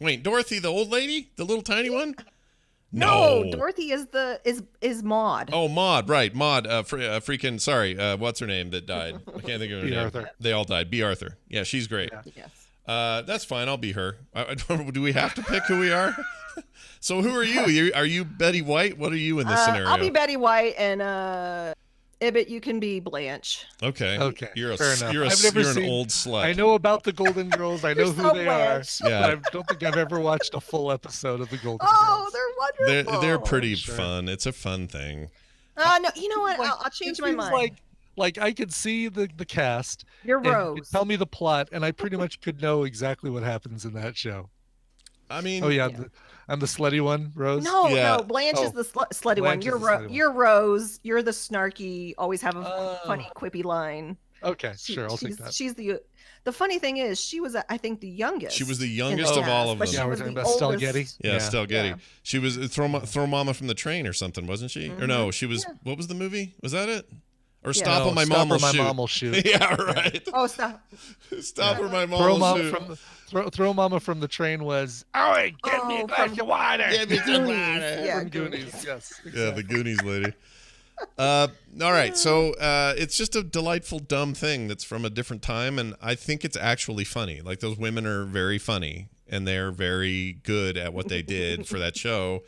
Wait, Dorothy, the old lady, the little tiny one. No, Dorothy is Maude. Oh, Maude, right? Maude, freaking sorry. What's her name that died? I can't think of her B. name. Arthur. They all died. B. Arthur. Yeah, she's great. Yeah. Yes. That's fine. I'll be her. Do we have to pick who we are? So who are you? Are you Betty White? What are you in this scenario? I'll be Betty White, and Ibbot, you can be Blanche. Okay. You're Fair enough. you're I've never an seen- old slut. I know about the Golden Girls. I know You're who so they are. Blanche. Yeah. But I don't think I've ever watched a full episode of the Golden Oh, Girls. they're wonderful. They're pretty fun. It's a fun thing. No, you know what? Like, I'll change it my seems mind. Like I could see the cast. You're and you Rose. could tell me the plot, and I pretty much could know exactly what happens in that show. I mean, oh yeah, I'm the slutty one, Rose. No, Yeah. no, Blanche is the slutty one. Blanche You're is the slutty one. you're Rose. You're the snarky, always have a funny, quippy line. Okay, sure, I'll take that. She's the funny thing is she was I think the youngest. She was the in youngest of cast, all of but them. she Yeah, we're was talking the about Stella oldest. Getty. Yeah, Stella Getty. Yeah. She was throw Mama from the Train or something, wasn't she? Or no, she was. What was the movie? Was that it? Or Stop or My Mom Will Shoot. Yeah, right. Oh, stop. Stop or My Mom Throw Will Mama Shoot. throw Mama from the Train was. Oh, wait, get me a glass of water. Give me some water. Yeah, From Goonies. Yes. Yeah, the Goonies lady. All right, so it's just a delightful, dumb thing that's from a different time, and I think it's actually funny. Like, those women are very funny, and they're very good at what they did for that show.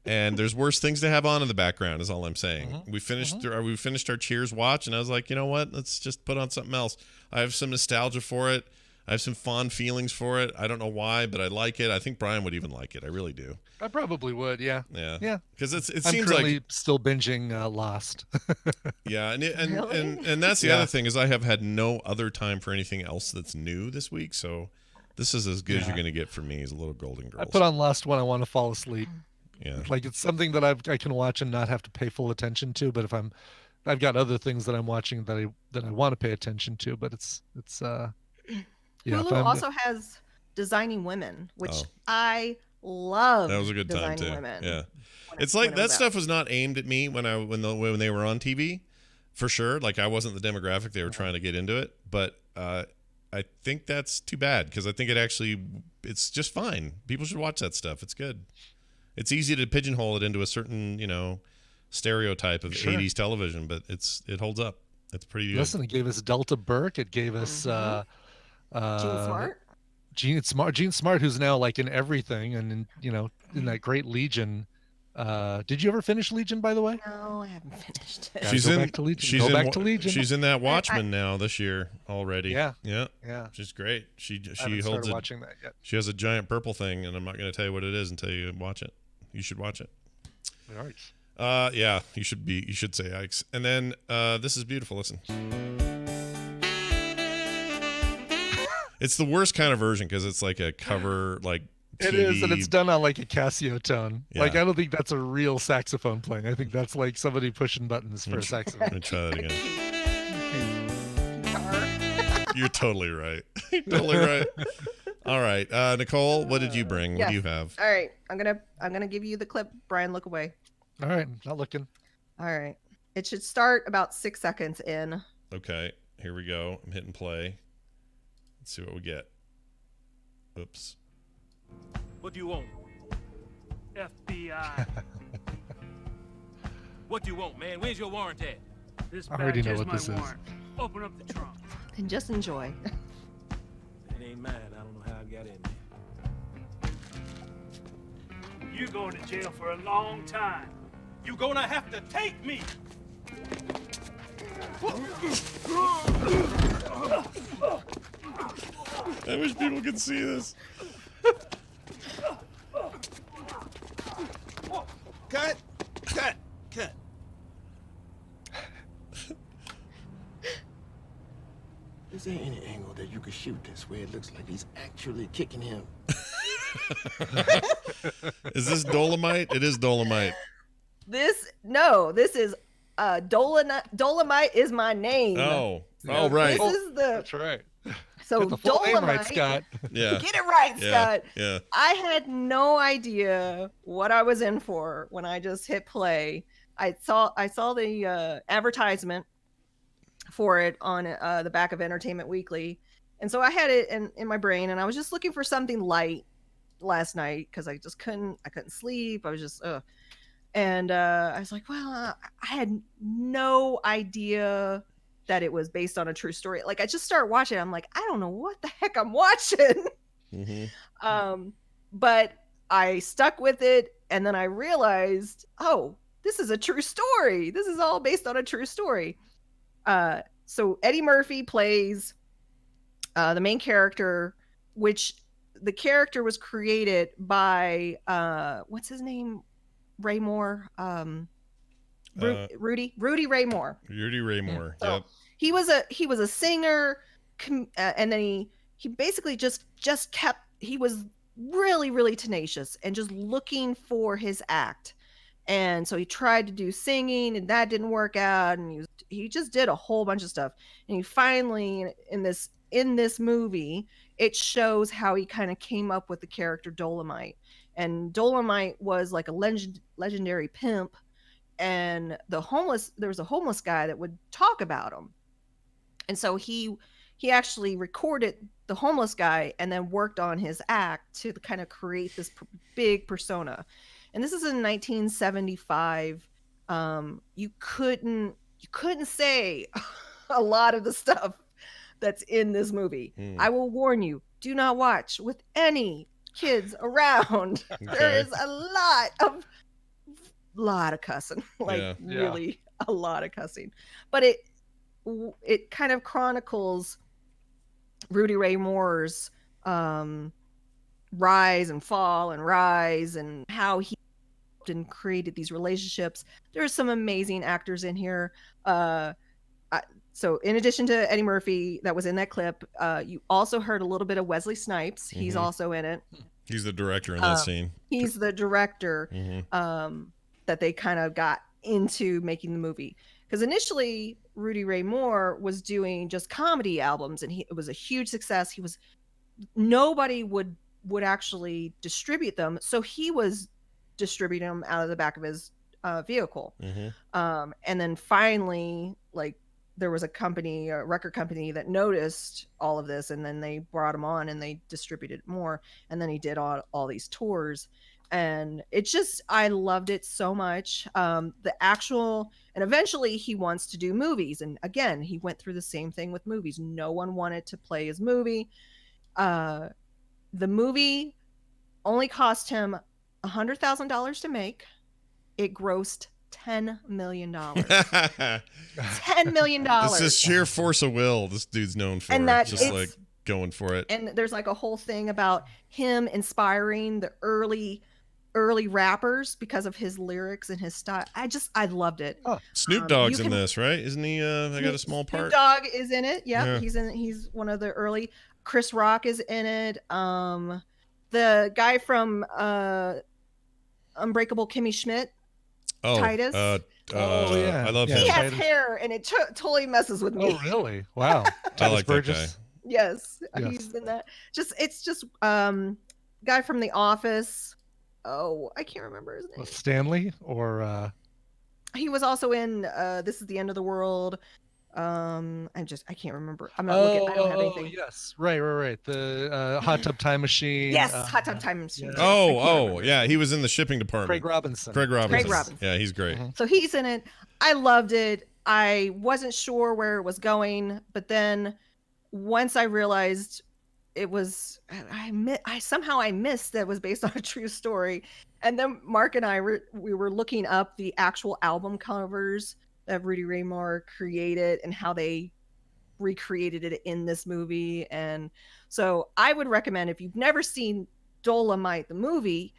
And there's worse things to have on in the background, is all I'm saying. We finished our Cheers watch, and I was like, you know what? Let's just put on something else. I have some nostalgia for it. I have some fond feelings for it. I don't know why, but I like it. I think Brian would even like it. I really do. I probably would. Yeah. Yeah. Because it I'm seems currently like still binging Lost. yeah, and Really? that's the Yeah. other thing is I have had no other time for anything else that's new this week. So this is as good as you're going to get from me as a little Golden Girls. I put on Lost when I want to fall asleep. Yeah. Like it's something that I can watch and not have to pay full attention to. But if I've got other things that I'm watching that I want to pay attention to. But it's yeah. Hulu also has Designing Women, which I love. That was a good time Designing too. Women. Yeah. when It's it- like when it that was stuff out. was not aimed at me when they were on TV, for sure. Like I wasn't the demographic they were trying to get into it, but I think that's too bad because I think it's just fine. People should watch that stuff. It's good. It's easy to pigeonhole it into a certain, stereotype of Sure. 80s television, but it holds up. It's pretty good. Listen, it gave us Delta Burke. It gave us Gene Smart. Gene Smart, who's now like in everything, and in that great Legion. Did you ever finish Legion, by the way? No, I haven't finished it. She's go in back to Legion. She's Go in back to Legion. She's in that Watchmen now this year already. Yeah. Yeah. Yeah. She's great. She I haven't holds started it. watching that yet. She has a giant purple thing, and I'm not going to tell you what it is until you watch it. You should watch it. All right. Yeah, you should say yikes. And then this is beautiful. Listen. It's the worst kind of version because it's like a cover, like TV. It is, and it's done on like a Casio tone. Yeah. Like I don't think that's a real saxophone playing. I think that's like somebody pushing buttons for a Let saxophone. me try that again. You're totally right. You're totally right. All right, Nicole, what did you bring? What do you have? All right, I'm gonna give you the clip. Brian, look away. All right, not looking. All right, it should start about 6 seconds in. Okay, here we go. I'm hitting play. Let's see what we get. Oops. What do you want? FBI. What do you want, man? Where's your warrant at? I already know what this is. Open up the trunk. And just enjoy. It ain't mine. I don't know how I got in there. You're going to jail for a long time. You're gonna have to take me. I wish people could see this. Cut! Cut! Cut! Is there any angle that you could shoot this where it looks like he's actually kicking him? Is this Dolomite? It is Dolomite. This is Dolomite is my name. Oh, So right. This is That's right. So Get the full name Dolomite, right, Scott. Yeah. Get it right, Scott. Yeah. I had no idea what I was in for when I just hit play. I saw the advertisement for it on the back of Entertainment Weekly, and so I had it in my brain, and I was just looking for something light last night because I couldn't sleep. I was just and I was like, well, I had no idea that it was based on a true story. Like, I just started watching. I'm like, I don't know what the heck I'm watching. But I stuck with it, and then I realized, oh, this is a true story. This is all based on a true story. So Eddie Murphy plays the main character, which the character was created by what's his name? Ray Moore. Rudy Ray Moore. Rudy Ray Moore. So he was a singer, and then he basically just kept. He was really, really tenacious and just looking for his act, and so he tried to do singing, and that didn't work out, and he just did a whole bunch of stuff, and he finally in this movie it shows how he kind of came up with the character Dolomite, and Dolomite was like a legendary pimp. And there was a homeless guy that would talk about him. And so he actually recorded the homeless guy and then worked on his act to kind of create this big persona. And this is in 1975. You couldn't say a lot of the stuff that's in this movie. I will warn you, do not watch with any kids around. Okay. There is a lot of cussing, really a lot of cussing, but it kind of chronicles Rudy Ray Moore's rise and fall and rise, and how he and created these relationships. There's some amazing actors in here. So in addition to Eddie Murphy that was in that clip, you also heard a little bit of Wesley Snipes. He's also in it. He's the director in that scene. He's the director. That they kind of got into making the movie, because initially Rudy Ray Moore was doing just comedy albums, and it was a huge success. Nobody would actually distribute them, so he was distributing them out of the back of his vehicle. And then finally, like, there was a record company that noticed all of this, and then they brought him on and they distributed more, and then he did all these tours. And I loved it so much. And eventually he wants to do movies. And again, he went through the same thing with movies. No one wanted to play his movie. The movie only cost him $100,000 to make. It grossed $10 million. $10 million. This is sheer force of will. This dude's known for, and just like going for it. And there's like a whole thing about him inspiring the early rappers because of his lyrics and his style. I loved it. Snoop Dogg's in this, right? Isn't he? I got a small part. Snoop Dogg is in it. Yeah, he's one of the early. Chris Rock is in it. The guy from Unbreakable Kimmy Schmidt. Titus. Yeah, I love him. He has hair, and it totally messes with me. Oh, really? Wow. I like Burgess. That guy. Yes, he's in that. It's just guy from The Office. Oh, I can't remember his name. Stanley, or he was also in This Is the End of the World. I can't remember. I'm not looking. I don't have anything. Yes, right. The Hot Tub Time Machine. Yes, Hot Tub Time Machine. Yeah. Yeah, he was in the shipping department. Craig Robinson. Yeah, he's great. So he's in it. I loved it. I wasn't sure where it was going, but then once I realized it was, I missed that it was based on a true story. And then Mark and I we were looking up the actual album covers that Rudy Ray Moore created and how they recreated it in this movie. And so I would recommend, if you've never seen Dolomite the movie,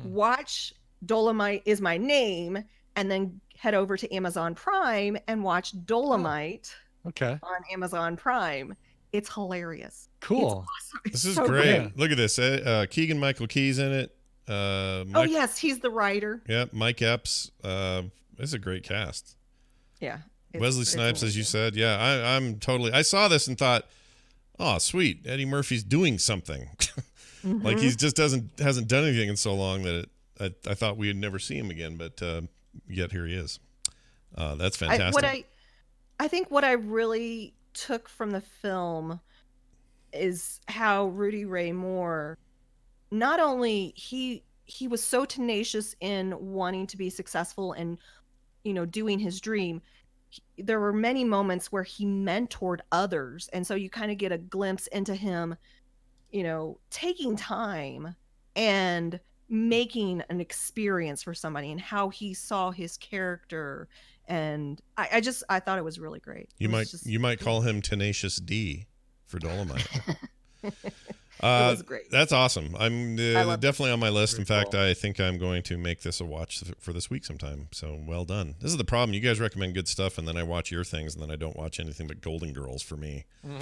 watch Dolomite Is My Name, and then head over to Amazon Prime and watch Dolomite on Amazon Prime. It's hilarious. Cool. It's awesome. This is so great. Look at this. Keegan-Michael Key's in it. Mike, yes, he's the writer. Yeah, Mike Epps. It's a great cast. Yeah. Wesley Snipes, as you said. Yeah, I'm totally. I saw this and thought, oh, sweet, Eddie Murphy's doing something. Like he just hasn't done anything in so long that I thought we'd never see him again, but yet here he is. That's fantastic. I think what I really took from the film is how Rudy Ray Moore, not only he was so tenacious in wanting to be successful and, doing his dream. There were many moments where he mentored others. And so you kind of get a glimpse into him, taking time and making an experience for somebody and how he saw his character. And I thought it was really great. You might call him Tenacious D for Dolomite. It was great. That's awesome. I'm definitely on my list. In fact, I think I'm going to make this a watch for this week sometime. So well done. This is the problem. You guys recommend good stuff, and then I watch your things, and then I don't watch anything but Golden Girls for me. Yeah,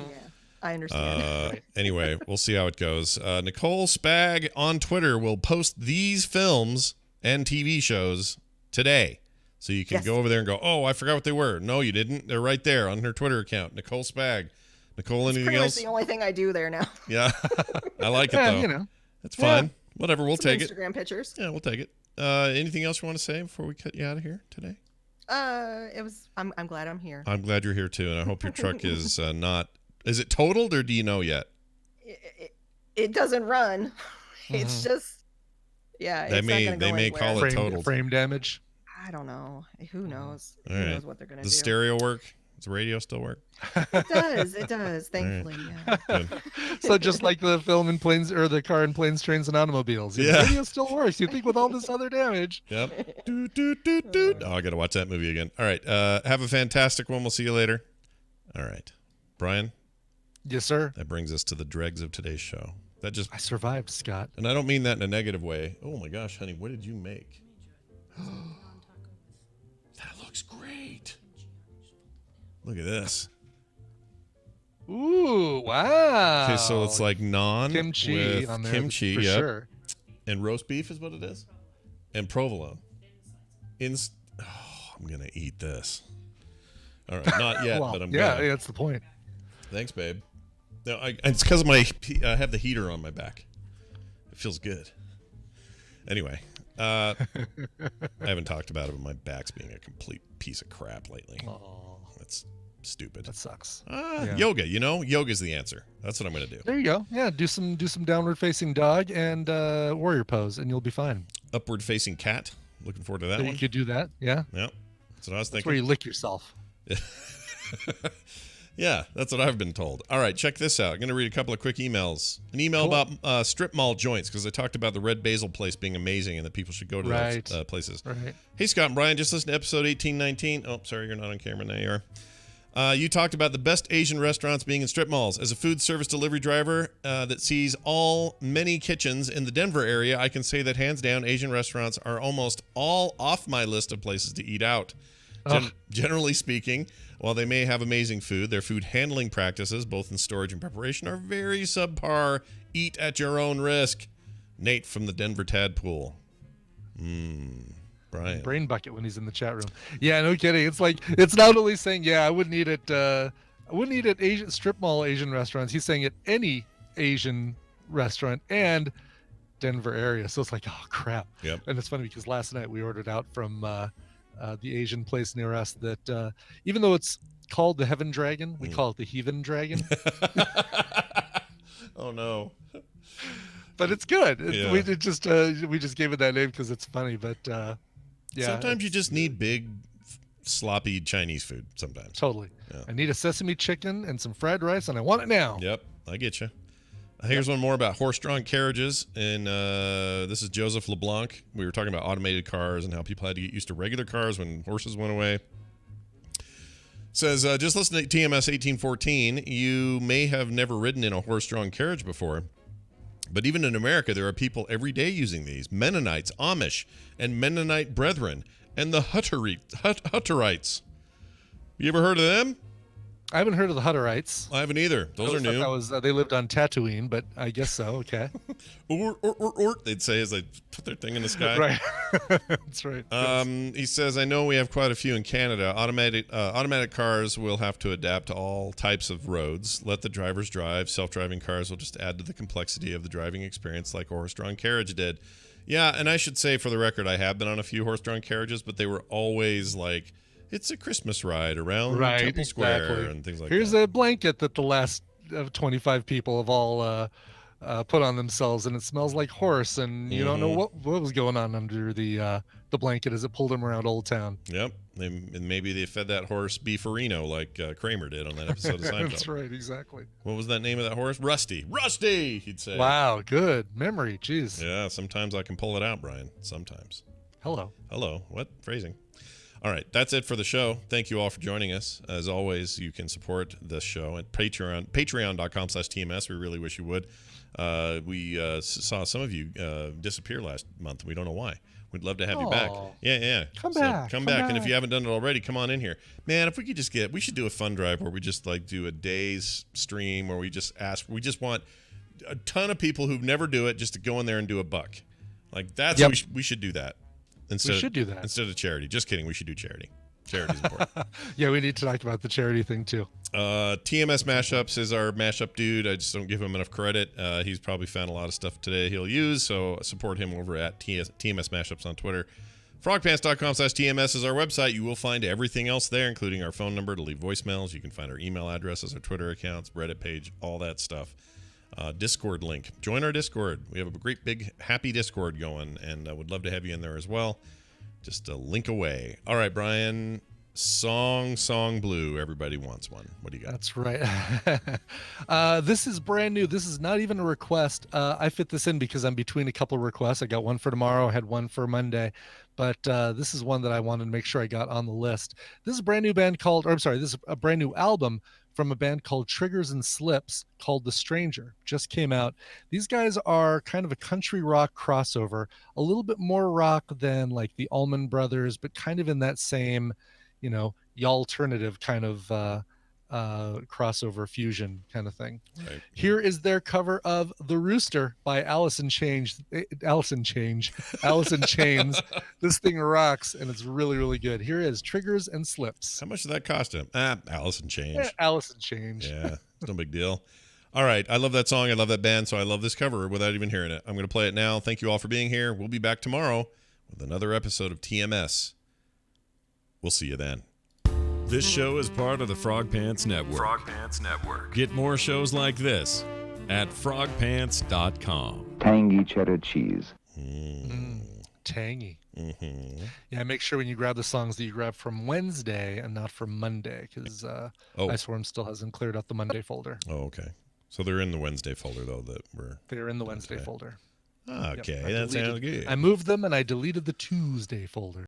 I understand. Anyway, we'll see how it goes. Nicole Spag on Twitter will post these films and TV shows today. So you can go over there and go, oh, I forgot what they were. No, you didn't. They're right there on her Twitter account, Nicole Spag. Nicole, anything else? It's the only thing I do there now. Yeah, I like it though. It's fine. Whatever, we'll take it. Instagram pictures. Yeah, we'll take it. Anything else you want to say before we cut you out of here today? I'm glad I'm here. I'm glad you're here too, and I hope your truck is not. Is it totaled, or do you know yet? It doesn't run. It's just, yeah. They may call it totaled. Frame damage. I don't know. Who knows? Who knows what they're gonna do? Does stereo work? Does the radio still work? It does. Thankfully, yeah. Good. So just like the film in Planes, or the car in Planes, Trains, and Automobiles, the radio still works. You think with all this other damage? Yep. Oh, I gotta watch that movie again. All right. Have a fantastic one. We'll see you later. All right, Brian. Yes, sir. That brings us to the dregs of today's show. I survived, Scott. And I don't mean that in a negative way. Oh my gosh, honey, what did you make? That looks great. Look at this. Ooh, wow. Okay, so it's like naan kimchi with on there kimchi, for sure. And roast beef is what it is. And provolone. I'm gonna eat this. All right, not yet, well, but I'm yeah, gonna. that's the point. Thanks, babe. No, it's because of I have the heater on my back. It feels good. Anyway, I haven't talked about it, but my back's being a complete piece of crap lately. Oh, that's stupid. That sucks. Yoga, yoga's the answer. That's what I'm gonna do. There you go. Yeah, do some downward facing dog and warrior pose, and you'll be fine. Upward facing cat. Looking forward to that one. You could do that. Yeah. Yep. That's what I was thinking. That's where you lick yourself. Yeah, that's what I've been told. All right, check this out. I'm going to read a couple of quick emails. An email about strip mall joints, because I talked about the Red Basil place being amazing and that people should go to those places. Right. Hey, Scott and Brian, just listen to episode 1819. Oh, sorry, you're not on camera. Now you are. You talked about the best Asian restaurants being in strip malls. As a food service delivery driver that sees many kitchens in the Denver area, I can say that hands down, Asian restaurants are almost all off my list of places to eat out. Generally speaking, while they may have amazing food, their food handling practices, both in storage and preparation, are very subpar. Eat at your own risk. Nate from the Denver Tadpool. Brian. Brain bucket when he's in the chat room. Yeah, no kidding. It's like, it's not only saying, I wouldn't eat at Asian strip mall Asian restaurants. He's saying at any Asian restaurant and Denver area. So it's like, oh crap. Yep. And it's funny because last night we ordered out from the Asian place near us that even though it's called the Heaven Dragon, we call it the Heathen Dragon. Oh no. But it's good. We just gave it that name because it's funny. But yeah, sometimes you just need big, sloppy Chinese food. Sometimes. Totally. Yeah. I need a sesame chicken and some fried rice, and I want it now. Yep, I get you. Here's one more about horse-drawn carriages, and this is Joseph LeBlanc. We were talking about automated cars and how people had to get used to regular cars when horses went away. Says, just listen to TMS 1814. You may have never ridden in a horse-drawn carriage before, but even in America, there are people every day using these. Mennonites, Amish, and Mennonite Brethren, and the Hutterites. You ever heard of them? I haven't heard of the Hutterites. I haven't either. Those are new. That was they lived on Tatooine, but I guess so. Okay. Or, they'd say as they put their thing in the sky. Right. That's right. He says, I know we have quite a few in Canada. Automatic cars will have to adapt to all types of roads. Let the drivers drive. Self-driving cars will just add to the complexity of the driving experience like a horse-drawn carriage did. Yeah, and I should say for the record, I have been on a few horse-drawn carriages, but they were always like, it's a Christmas ride around Temple Square and things like that. Here's a blanket that the last 25 people have all put on themselves, and it smells like horse, and you don't know what was going on under the blanket as it pulled them around Old Town. Yep, and maybe they fed that horse beefarino like Kramer did on that episode of Seinfeld. That's right, exactly. What was that name of that horse? Rusty, he'd say. Wow, good memory. Jeez. Yeah, sometimes I can pull it out, Brian. Sometimes. Hello. What? Phrasing. All right, that's it for the show. Thank you all for joining us. As always, you can support this show at patreon.com/TMS. We really wish you would. We saw some of you disappear last month. We don't know why. We'd love to have you back. Yeah. Come back. And if you haven't done it already, come on in here. Man, if we could we should do a fund drive where we just like do a day's stream where we just want a ton of people who never do it just to go in there and do $1. Like that's we should do that. We should do that. Instead of charity. Just kidding. We should do charity. Charity's important. Yeah, we need to talk about the charity thing too. TMS Mashups is our mashup dude. I just don't give him enough credit. He's probably found a lot of stuff today he'll use, so support him over at TMS Mashups on Twitter. Frogpants.com/TMS is our website. You will find everything else there, including our phone number to leave voicemails. You can find our email addresses, our Twitter accounts, Reddit page, all that stuff. Discord link. Join our Discord. We have a great big happy Discord going, and I would love to have you in there as well. Just a link away. All right, Brian. Song Blue. Everybody wants one. What do you got? That's right. This is brand new. This is not even a request. I fit this in because I'm between a couple of requests. I got one for tomorrow. I had one for Monday. But this is one that I wanted to make sure I got on the list. This is a brand new band this is a brand new album from a band called Triggers and Slips called The Stranger. Just came out. These guys are kind of a country rock crossover, a little bit more rock than like the Allman Brothers, but kind of in that same, alternative kind of crossover fusion kind of thing. Right. Here is their cover of The Rooster by Allison Chains. This thing rocks, and it's really, really good. Here is Triggers and Slips. How much did that cost him? Allison Change. Yeah, Allison Change. Yeah, it's no big deal. All right, I love that song. I love that band, so I love this cover without even hearing it. I'm going to play it now. Thank you all for being here. We'll be back tomorrow with another episode of TMS. We'll see you then. This show is part of the Frog Pants Network. Frog Pants Network. Get more shows like this at frogpants.com. Tangy cheddar cheese. Tangy. Mm-hmm. Yeah, make sure when you grab the songs that you grab from Wednesday and not from Monday, because Iceworm still hasn't cleared out the Monday folder. Oh, okay. So they're in the Wednesday folder, though, They're in the Wednesday folder. Okay, that sounds good. I moved them and I deleted the Tuesday folder.